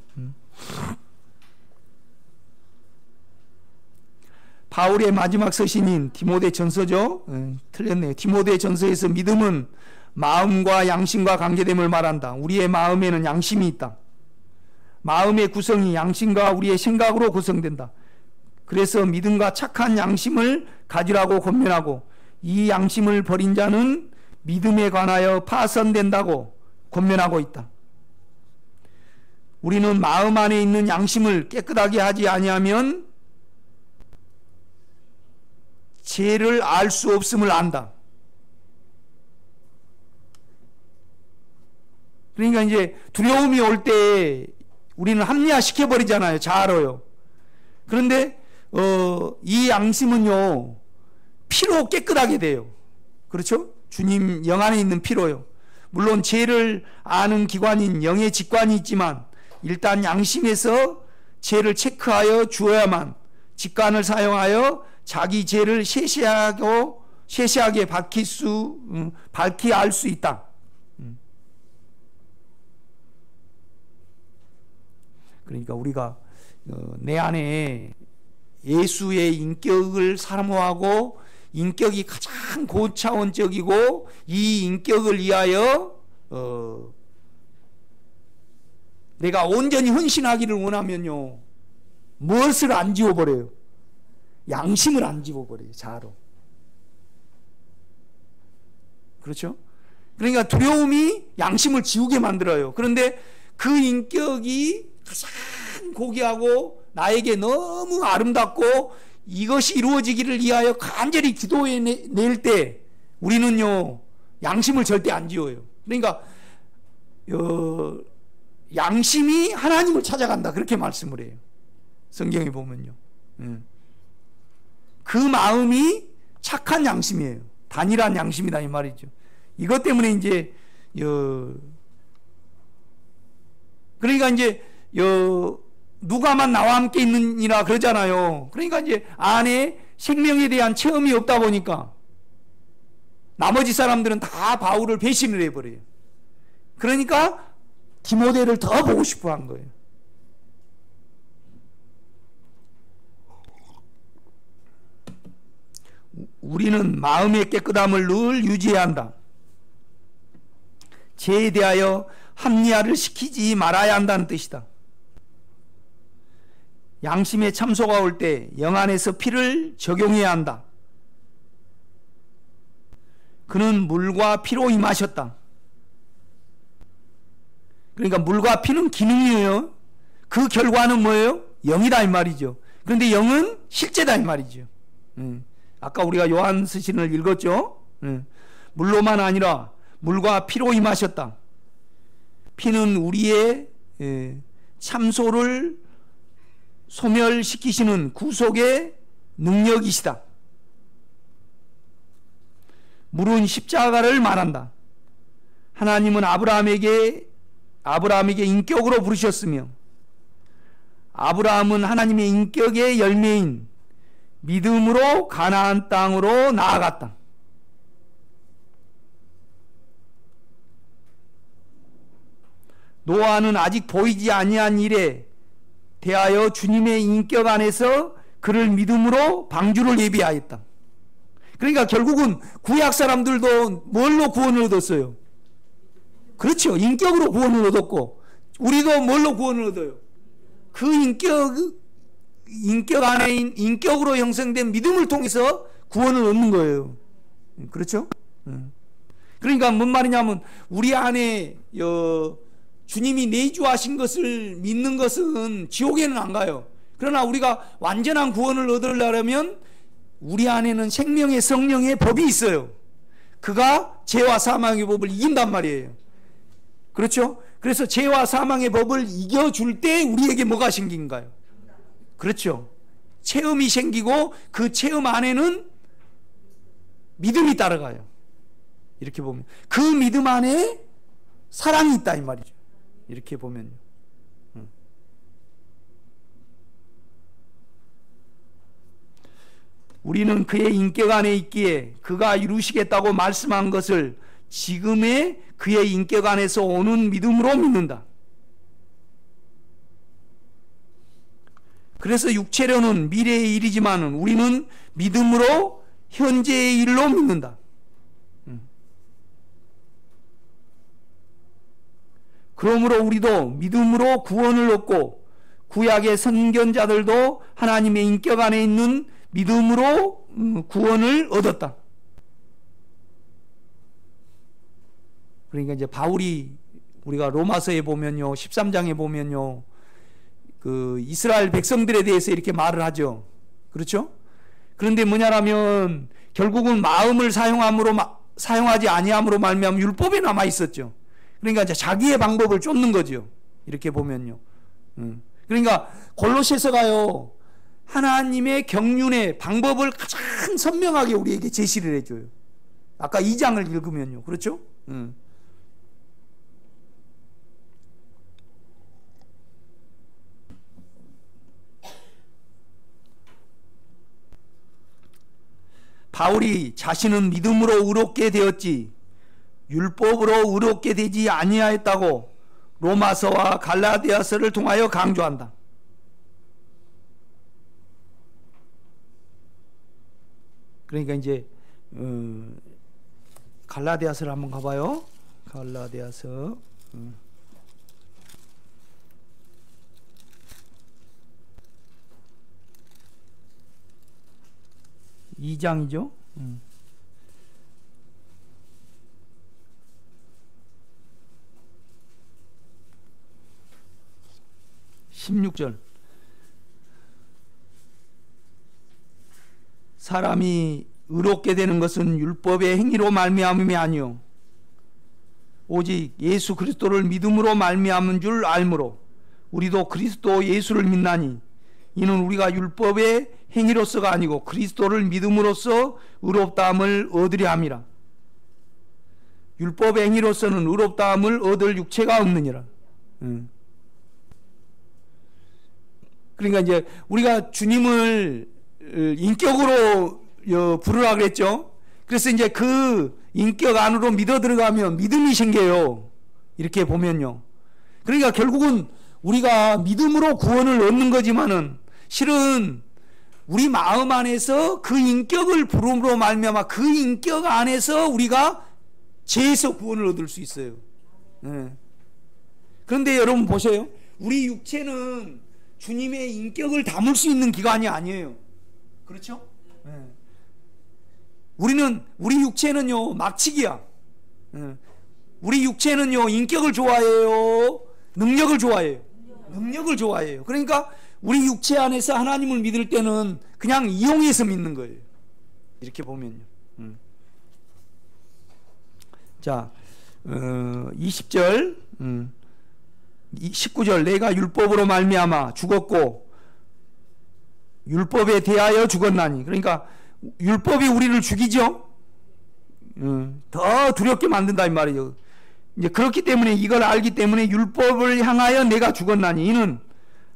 바울의 마지막 서신인 디모데 전서죠. 틀렸네요. 디모데 전서에서 믿음은 마음과 양심과 관계됨을 말한다. 우리의 마음에는 양심이 있다. 마음의 구성이 양심과 우리의 생각으로 구성된다. 그래서 믿음과 착한 양심을 가지라고 권면하고 이 양심을 버린 자는 믿음에 관하여 파선된다고 권면하고 있다. 우리는 마음 안에 있는 양심을 깨끗하게 하지 아니하면 죄를 알 수 없음을 안다. 그러니까 이제 두려움이 올 때 우리는 합리화시켜 버리잖아요. 잘 알아요. 그런데 이 양심은요 피로 깨끗하게 돼요. 그렇죠? 주님 영 안에 있는 피로요. 물론 죄를 아는 기관인 영의 직관이 있지만 일단 양심에서 죄를 체크하여 주어야만 직관을 사용하여 자기 죄를 세세하게 밝히 알 수 있다. 그러니까 우리가 내 안에 예수의 인격을 사모하고 인격이 가장 고차원적이고 이 인격을 위하여 내가 온전히 헌신하기를 원하면요 무엇을 안 지워버려요? 양심을 안 지워버려요. 자로. 그렇죠? 그러니까 두려움이 양심을 지우게 만들어요. 그런데 그 인격이 가장 고귀하고 나에게 너무 아름답고 이것이 이루어지기를 위하여 간절히 기도해낼 때 우리는요 양심을 절대 안 지워요. 그러니까 양심이 하나님을 찾아간다, 그렇게 말씀을 해요. 성경에 보면요. 그 마음이 착한 양심이에요. 단일한 양심이다 이 말이죠. 이것 때문에 이제 그러니까 이제 누가만 나와 함께 있느니라 그러잖아요. 그러니까 이제 안에 생명에 대한 체험이 없다 보니까 나머지 사람들은 다 바울을 배신을 해버려요. 그러니까 디모데를 더 보고 싶어 한 거예요. 우리는 마음의 깨끗함을 늘 유지해야 한다. 죄에 대하여 합리화를 시키지 말아야 한다는 뜻이다. 양심의 참소가 올 때 영안에서 피를 적용해야 한다. 그는 물과 피로 임하셨다. 그러니까 물과 피는 기능이에요. 그 결과는 뭐예요? 영이다 이 말이죠. 그런데 영은 실제다 이 말이죠. 아까 우리가 요한 서신을 읽었죠. 물로만 아니라 물과 피로 임하셨다. 피는 우리의 참소를 소멸시키시는 구속의 능력이시다. 물은 십자가를 말한다. 하나님은 아브라함에게 인격으로 부르셨으며 아브라함은 하나님의 인격의 열매인 믿음으로 가나안 땅으로 나아갔다. 노아는 아직 보이지 아니한 일에 대하여 주님의 인격 안에서 그를 믿음으로 방주를 예비하였다. 그러니까 결국은 구약 사람들도 뭘로 구원을 얻었어요? 그렇죠. 인격으로 구원을 얻었고 우리도 뭘로 구원을 얻어요? 그 인격 안에 인격으로 형성된 믿음을 통해서 구원을 얻는 거예요. 그렇죠? 그러니까 뭔 말이냐면 우리 안에 주님이 내주하신 것을 믿는 것은 지옥에는 안 가요. 그러나 우리가 완전한 구원을 얻으려면 우리 안에는 생명의 성령의 법이 있어요. 그가 죄와 사망의 법을 이긴단 말이에요. 그렇죠? 그래서 죄와 사망의 법을 이겨줄 때 우리에게 뭐가 생긴가요? 그렇죠. 체험이 생기고 그 체험 안에는 믿음이 따라가요. 이렇게 보면 그 믿음 안에 사랑이 있다 이 말이죠. 이렇게 보면요. 우리는 그의 인격 안에 있기에 그가 이루시겠다고 말씀한 것을 지금의 그의 인격 안에서 오는 믿음으로 믿는다. 그래서 육체로는 미래의 일이지만 우리는 믿음으로 현재의 일로 믿는다. 그러므로 우리도 믿음으로 구원을 얻고 구약의 선견자들도 하나님의 인격 안에 있는 믿음으로 구원을 얻었다. 그러니까 이제 바울이 우리가 로마서에 보면요, 13장에 보면요, 그 이스라엘 백성들에 대해서 이렇게 말을 하죠. 그렇죠? 그런데 뭐냐라면 결국은 마음을 사용하지 아니함으로 말미암아 율법에 남아 있었죠. 그러니까 이제 자기의 방법을 쫓는 거죠. 이렇게 보면요. 그러니까 골로새서가요, 하나님의 경륜의 방법을 가장 선명하게 우리에게 제시를 해줘요. 아까 2장을 읽으면요. 그렇죠? 바울이 자신은 믿음으로 의롭게 되었지 율법으로 의롭게 되지 아니하였다고 로마서와 갈라디아서를 통하여 강조한다. 그러니까 이제 갈라디아서를 한번 가봐요. 갈라디아서 2장이죠. 16절. 사람이 의롭게 되는 것은 율법의 행위로 말미암음이 아니요 오직 예수 그리스도를 믿음으로 말미암은 줄 알므로 우리도 그리스도 예수를 믿나니 이는 우리가 율법의 행위로서가 아니고 그리스도를 믿음으로써 의롭다함을 얻으려 함이라. 율법의 행위로서는 의롭다함을 얻을 육체가 없느니라. 그러니까 이제 우리가 주님을 인격으로 부르라 그랬죠. 그래서 이제 그 인격 안으로 믿어 들어가면 믿음이 생겨요. 이렇게 보면요. 그러니까 결국은 우리가 믿음으로 구원을 얻는 거지만은 실은 우리 마음 안에서 그 인격을 부름으로 말미암아 그 인격 안에서 우리가 죄에서 구원을 얻을 수 있어요. 네. 그런데 여러분 보세요. 우리 육체는 주님의 인격을 담을 수 있는 기관이 아니에요. 그렇죠? 네. 우리 육체는요 막치기야. 네. 우리 육체는요 인격을 좋아해요, 능력을 좋아해요? 능력을 좋아해요. 그러니까 우리 육체 안에서 하나님을 믿을 때는 그냥 이용해서 믿는 거예요. 이렇게 보면요. 자, 20절, 19절, 내가 율법으로 말미암아 죽었고 율법에 대하여 죽었나니. 그러니까 율법이 우리를 죽이죠. 더 두렵게 만든다 이 말이죠. 이제 그렇기 때문에, 이걸 알기 때문에 율법을 향하여 내가 죽었나니 이는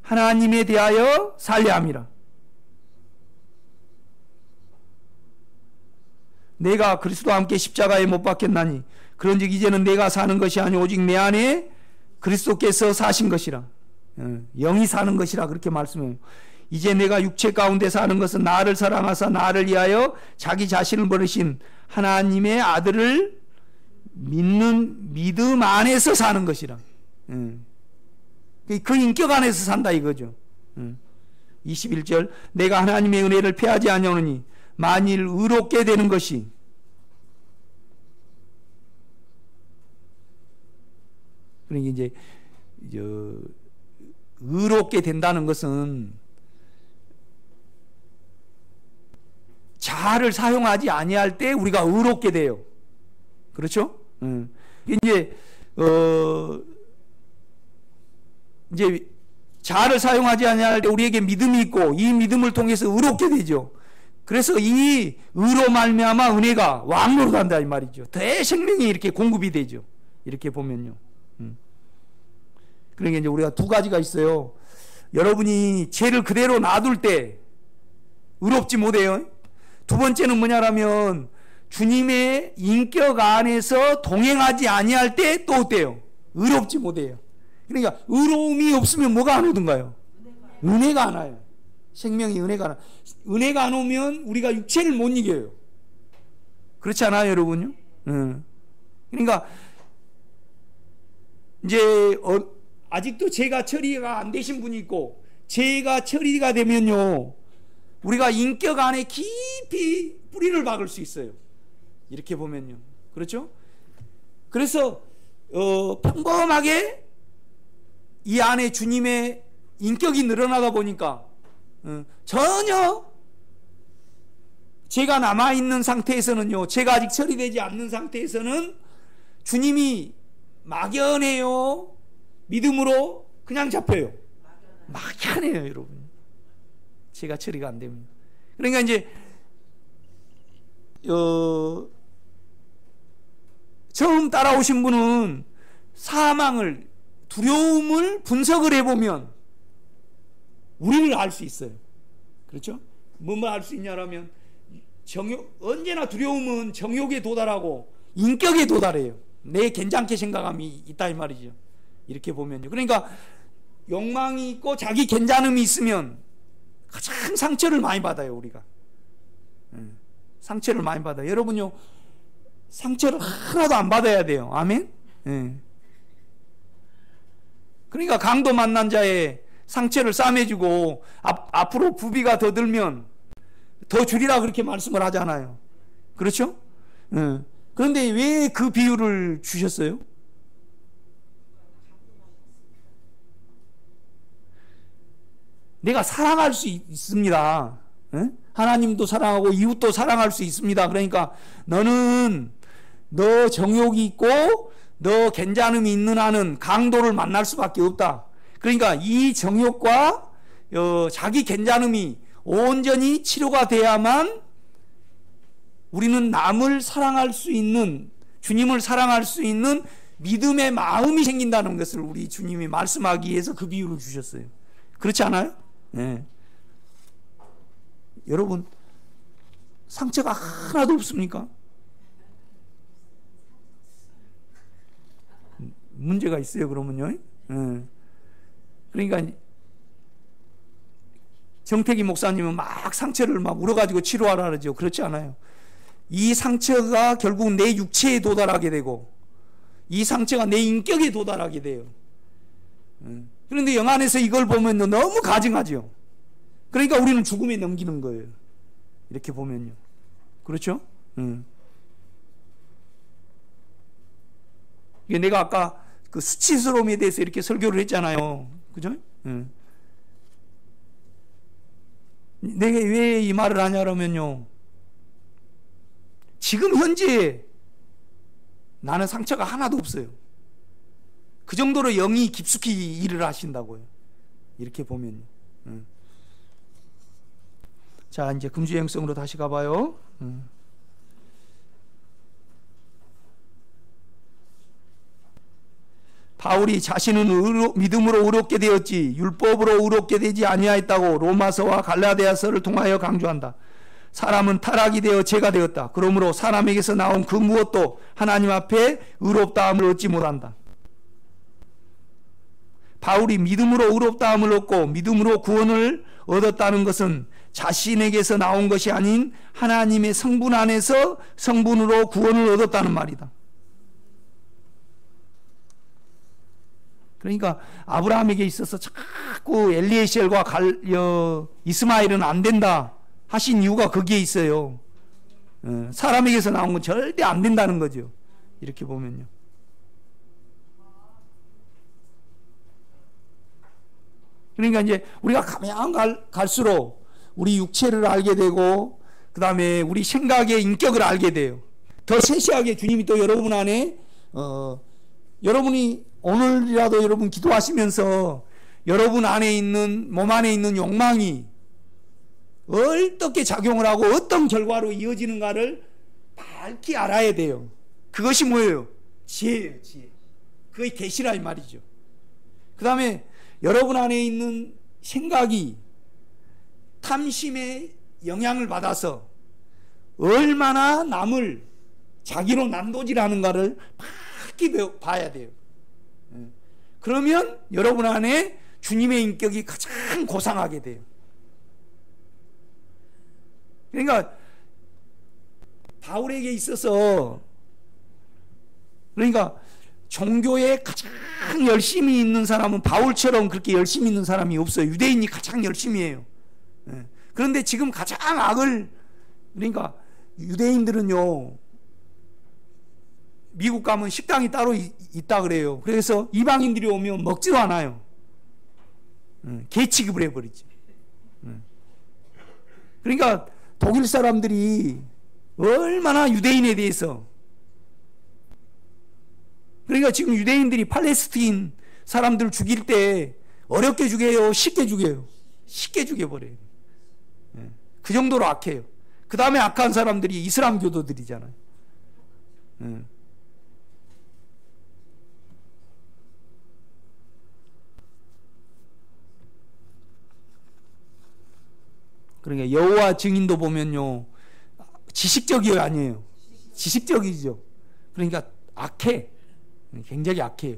하나님에 대하여 살려 함이라. 내가 그리스도와 함께 십자가에 못 박혔나니 그런즉 이제는 내가 사는 것이 아니 오직 내 안에 그리스도께서 사신 것이라. 영이 사는 것이라 그렇게 말씀해요. 이제 내가 육체 가운데 사는 것은 나를 사랑하사 나를 위하여 자기 자신을 버리신 하나님의 아들을 믿는 믿음 안에서 사는 것이라. 그 인격 안에서 산다 이거죠. 21절, 내가 하나님의 은혜를 패하지 아니하노니 만일 의롭게 되는 것이, 그러니까 이제 의롭게 된다는 것은 자아를 사용하지 아니할 때 우리가 의롭게 돼요. 그렇죠? 이제 자아를 사용하지 아니할 때 우리에게 믿음이 있고 이 믿음을 통해서 의롭게 되죠. 그래서 이 의로 말미암아 은혜가 왕노로 간다 이 말이죠. 대생명이 이렇게 공급이 되죠. 이렇게 보면요. 그러니까 이제 우리가 두 가지가 있어요. 여러분이 죄를 그대로 놔둘 때 의롭지 못해요. 두 번째는 뭐냐라면 주님의 인격 안에서 동행하지 아니할 때 또 어때요? 의롭지 못해요. 그러니까 의로움이 없으면 뭐가 안 오든가요? 은혜가 안 와요. 생명이 은혜가 안 와요. 은혜가 안 오면 우리가 육체를 못 이겨요. 그렇지 않아요, 여러분요? 그러니까 이제 아직도 죄가 처리가 안 되신 분이 있고, 죄가 처리가 되면요 우리가 인격 안에 깊이 뿌리를 박을 수 있어요. 이렇게 보면요. 그렇죠? 그래서 평범하게 이 안에 주님의 인격이 늘어나다 보니까 전혀 죄가 남아있는 상태에서는요, 죄가 아직 처리되지 않는 상태에서는 주님이 막연해요, 믿음으로 그냥 잡혀요. 막연해요, 여러분. 죄가 처리가 안 됩니다. 그러니까 이제 처음 따라오신 분은 사망을, 두려움을 분석을 해보면 우리를 알 수 있어요. 그렇죠? 뭐만 알 수 있냐라면 언제나 두려움은 정욕에 도달하고 인격에 도달해요. 내 괜찮게 생각함이 있다 이 말이죠. 이렇게 보면요. 그러니까 욕망이 있고 자기 괜찮음이 있으면 가장 상처를 많이 받아요, 우리가. 상처를 많이 받아요. 여러분요, 상처를 하나도 안 받아야 돼요. 아멘? 그러니까 강도 만난 자의 상처를 싸매주고 앞으로 부비가 더 들면 더 주리라 그렇게 말씀을 하잖아요. 그렇죠? 그런데 왜 그 비유를 주셨어요? 내가 사랑할 수 있습니다. 하나님도 사랑하고 이웃도 사랑할 수 있습니다. 그러니까 너는 너 정욕이 있고 너 괜찮음이 있는 한은 강도를 만날 수밖에 없다. 그러니까 이 정욕과 자기 괜찮음이 온전히 치료가 돼야만 우리는 남을 사랑할 수 있는, 주님을 사랑할 수 있는 믿음의 마음이 생긴다는 것을 우리 주님이 말씀하기 위해서 그 비유를 주셨어요. 그렇지 않아요? 네. 여러분, 상처가 하나도 없습니까? 문제가 있어요, 그러면요. 그러니까 정태기 목사님은 막 상처를 막 울어가지고 치료하라 그러죠. 그렇지 않아요. 이 상처가 결국 내 육체에 도달하게 되고 이 상처가 내 인격에 도달하게 돼요. 그런데 영안에서 이걸 보면 너무 가증하죠. 그러니까 우리는 죽음에 넘기는 거예요. 이렇게 보면요. 그렇죠? 내가 아까 그 수치스러움에 대해서 이렇게 설교를 했잖아요. 그죠? 내가 왜 이 말을 하냐면요. 지금 현재 나는 상처가 하나도 없어요. 그 정도로 영이 깊숙이 일을 하신다고요. 이렇게 보면요. 자, 이제 금주행성으로 다시 가봐요. 바울이 자신은 믿음으로 의롭게 되었지 율법으로 의롭게 되지 아니하였다고 로마서와 갈라디아서를 통하여 강조한다. 사람은 타락이 되어 죄가 되었다. 그러므로 사람에게서 나온 그 무엇도 하나님 앞에 의롭다함을 얻지 못한다. 바울이 믿음으로 의롭다함을 얻고 믿음으로 구원을 얻었다는 것은 자신에게서 나온 것이 아닌 하나님의 성분 안에서 성분으로 구원을 얻었다는 말이다. 그러니까 아브라함에게 있어서 자꾸 엘리에셀과 이스마엘은 안 된다 하신 이유가 거기에 있어요. 사람에게서 나온 건 절대 안 된다는 거죠. 이렇게 보면요. 그러니까 이제 우리가 가면 갈수록 우리 육체를 알게 되고 그 다음에 우리 생각의 인격을 알게 돼요. 더 세세하게 주님이 또 여러분 안에 여러분이 오늘이라도 여러분 기도하시면서 여러분 안에 있는 몸 안에 있는 욕망이 어떻게 작용을 하고 어떤 결과로 이어지는가를 밝히 알아야 돼요. 그것이 뭐예요? 지혜예요. 지혜. 그게 계시라 이 말이죠. 그 다음에 여러분 안에 있는 생각이 탐심의 영향을 받아서 얼마나 남을 자기로 난도질하는가를 밝히 봐야 돼요. 그러면 여러분 안에 주님의 인격이 가장 고상하게 돼요. 그러니까 바울에게 있어서 그러니까 종교에 가장 열심히 있는 사람은 바울처럼 그렇게 열심히 있는 사람이 없어요. 유대인이 가장 열심히 해요. 그런데 지금 가장 악을 그러니까 유대인들은요 미국 가면 식당이 따로 있다 그래요. 그래서 이방인들이 오면 먹지도 않아요. 개취급을 해버리지. 그러니까 독일 사람들이 얼마나 유대인에 대해서 그러니까 지금 유대인들이 팔레스틴 사람들 죽일 때 어렵게 죽여요? 쉽게 죽여요? 쉽게 죽여버려요. 그 정도로 악해요. 그 다음에 악한 사람들이 이슬람 교도들이잖아요. 그러니까 여호와 증인도 보면요 지식적이 아니에요. 지식적이죠. 그러니까 악해. 굉장히 악해요.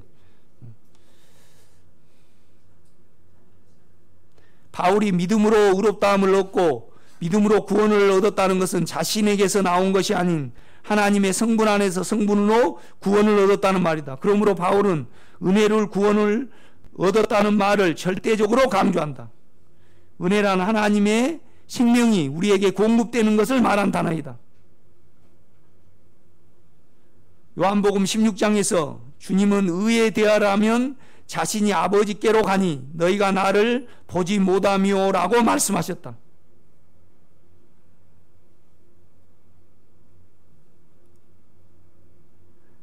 바울이 믿음으로 의롭다함을 얻고 믿음으로 구원을 얻었다는 것은 자신에게서 나온 것이 아닌 하나님의 성분 안에서 성분으로 구원을 얻었다는 말이다. 그러므로 바울은 은혜를 구원을 얻었다는 말을 절대적으로 강조한다. 은혜란 하나님의 생명이 우리에게 공급되는 것을 말한 단어이다. 요한복음 16장에서 주님은 의에 대하라면 자신이 아버지께로 가니 너희가 나를 보지 못하미오라고 말씀하셨다.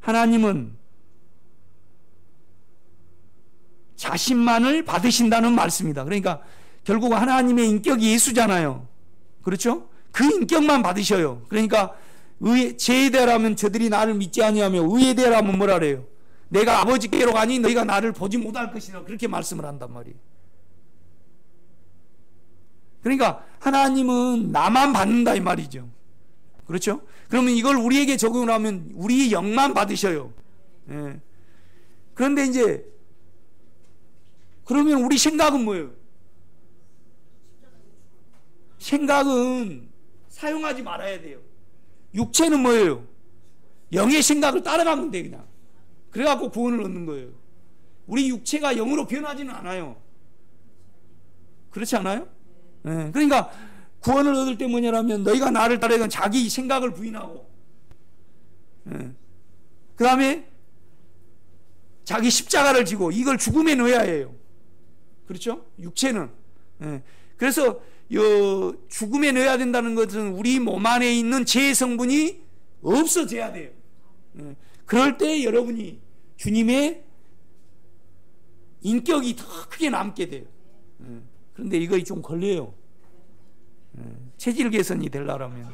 하나님은 자신만을 받으신다는 말씀이다. 그러니까 결국 하나님의 인격이 예수잖아요. 그렇죠? 그 인격만 받으셔요. 그러니까 죄에 대하라면 저들이 나를 믿지 아니하며 의에 대하라면 뭐라 그래요? 내가 아버지께로 가니 너희가 나를 보지 못할 것이라 그렇게 말씀을 한단 말이에요. 그러니까 하나님은 나만 받는다 이 말이죠. 그렇죠? 그러면 이걸 우리에게 적용을 하면 우리 영만 받으셔요. 예. 그런데 이제 그러면 우리 생각은 뭐예요? 생각은 사용하지 말아야 돼요. 육체는 뭐예요? 영의 생각을 따라가면 돼 그냥. 그래갖고 구원을 얻는 거예요. 우리 육체가 영으로 변하지는 않아요. 그렇지 않아요? 네. 그러니까 구원을 얻을 때 뭐냐면 너희가 나를 따르면 자기 생각을 부인하고, 네. 그 다음에 자기 십자가를 지고 이걸 죽음에 넣어야 해요. 그렇죠? 육체는. 네. 그래서 죽음에 넣어야 된다는 것은 우리 몸 안에 있는 죄의 성분이 없어져야 돼요. 네. 그럴 때 여러분이 주님의 인격이 더 크게 남게 돼요. 네. 그런데 이거 좀 걸려요. 체질 개선이 되려면.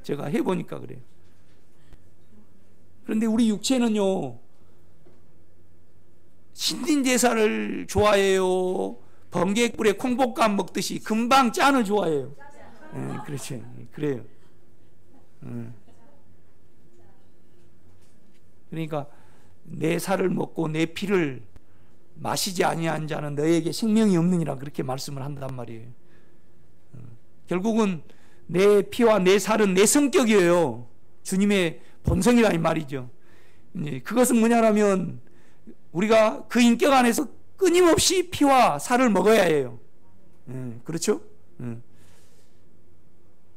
제가 해보니까 그래요. 그런데 우리 육체는요, 신진제사를 좋아해요? 번개불에 콩볶음 먹듯이 금방 짠을 좋아해요? 그렇죠. 그래요. 그러니까 내 살을 먹고 내 피를 마시지 아니한 자는 너에게 생명이 없느니라 그렇게 말씀을 한단 말이에요. 결국은 내 피와 내 살은 내 성격이에요. 주님의 본성이라 이 말이죠. 그것은 뭐냐면 우리가 그 인격 안에서 끊임없이 피와 살을 먹어야 해요. 그렇죠?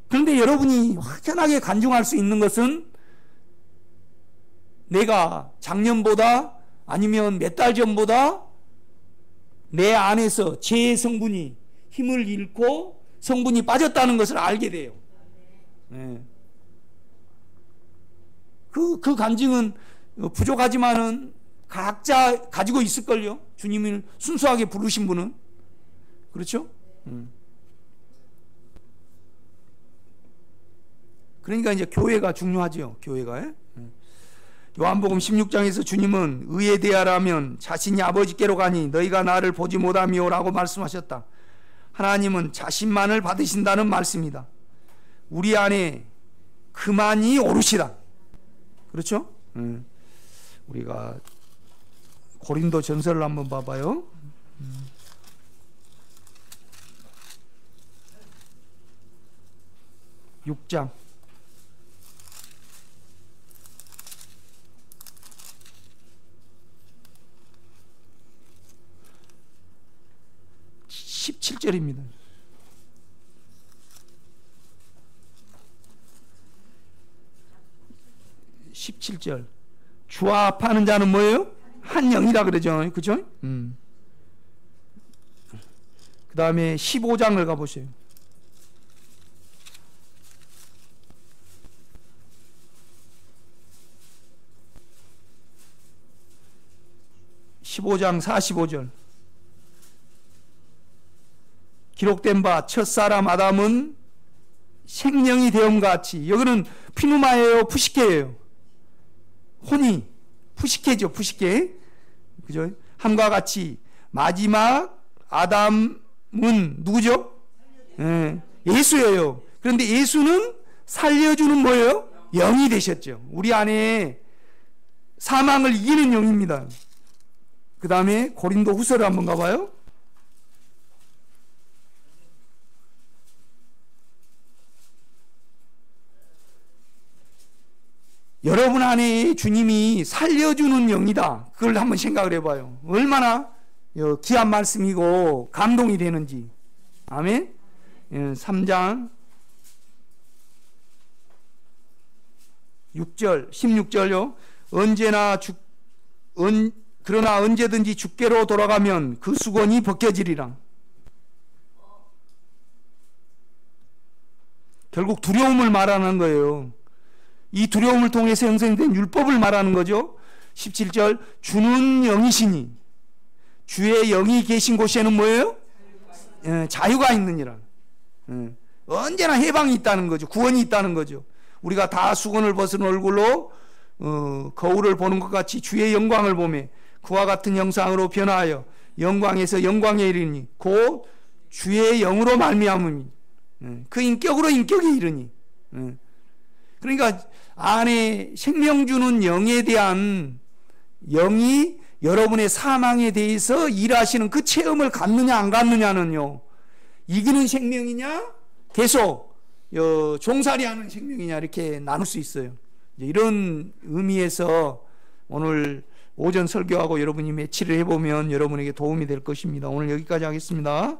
그런데 여러분이 확연하게 간증할 수 있는 것은 내가 작년보다 아니면 몇 달 전보다 내 안에서 죄의 성분이 힘을 잃고 성분이 빠졌다는 것을 알게 돼요. 그 간증은 부족하지만은 각자 가지고 있을걸요. 주님을 순수하게 부르신 분은. 그렇죠? 그러니까 이제 교회가 중요하죠. 교회가. 요한복음 16장에서 주님은 의에 대하라면 자신이 아버지께로 가니 너희가 나를 보지 못하미오라고 말씀하셨다. 하나님은 자신만을 받으신다는 말씀이다. 우리 안에 그만이 오르시다. 그렇죠? 우리가 고린도 전서를 한번 봐봐요. 6장 17절입니다. 17절. 주와 합하는 자는 뭐예요? 한 영이라 그러죠. 그죠? 그 다음에 15장을 가보세요. 15장 45절. 기록된 바 첫사람 아담은 생명이 되음과 같이, 여기는 피누마예요, 푸시케예요? 혼이 푸시케죠, 푸시케. 그죠? 함과 같이 마지막 아담은 누구죠? 예수예요. 그런데 예수는 살려주는 뭐예요? 영이 되셨죠. 우리 안에 사망을 이기는 영입니다. 그 다음에 고린도 후서를 한번 가봐요. 여러분 안에 주님이 살려주는 영이다. 그걸 한번 생각을 해봐요. 얼마나 귀한 말씀이고 감동이 되는지. 아멘. 3장 6절 16절요. 그러나 언제든지 주께로 돌아가면 그 수건이 벗겨지리라. 결국 두려움을 말하는 거예요. 이 두려움을 통해서 형성된 율법을 말하는 거죠. 17절. 주는 영이시니 주의 영이 계신 곳에는 뭐예요? 자유가 있느니라. 언제나 해방이 있다는 거죠. 구원이 있다는 거죠. 우리가 다 수건을 벗은 얼굴로 거울을 보는 것 같이 주의 영광을 보며 그와 같은 형상으로 변화하여 영광에서 영광에 이르니 곧 주의 영으로 말미암음이, 그 인격으로 인격에 이르니. 그러니까 안에 생명 주는 영에 대한, 영이 여러분의 사망에 대해서 일하시는 그 체험을 갖느냐 안 갖느냐는요, 이기는 생명이냐 계속 종살이하는 생명이냐 이렇게 나눌 수 있어요. 이런 의미에서 오늘 오전 설교하고 여러분이 매치를 해보면 여러분에게 도움이 될 것입니다. 오늘 여기까지 하겠습니다.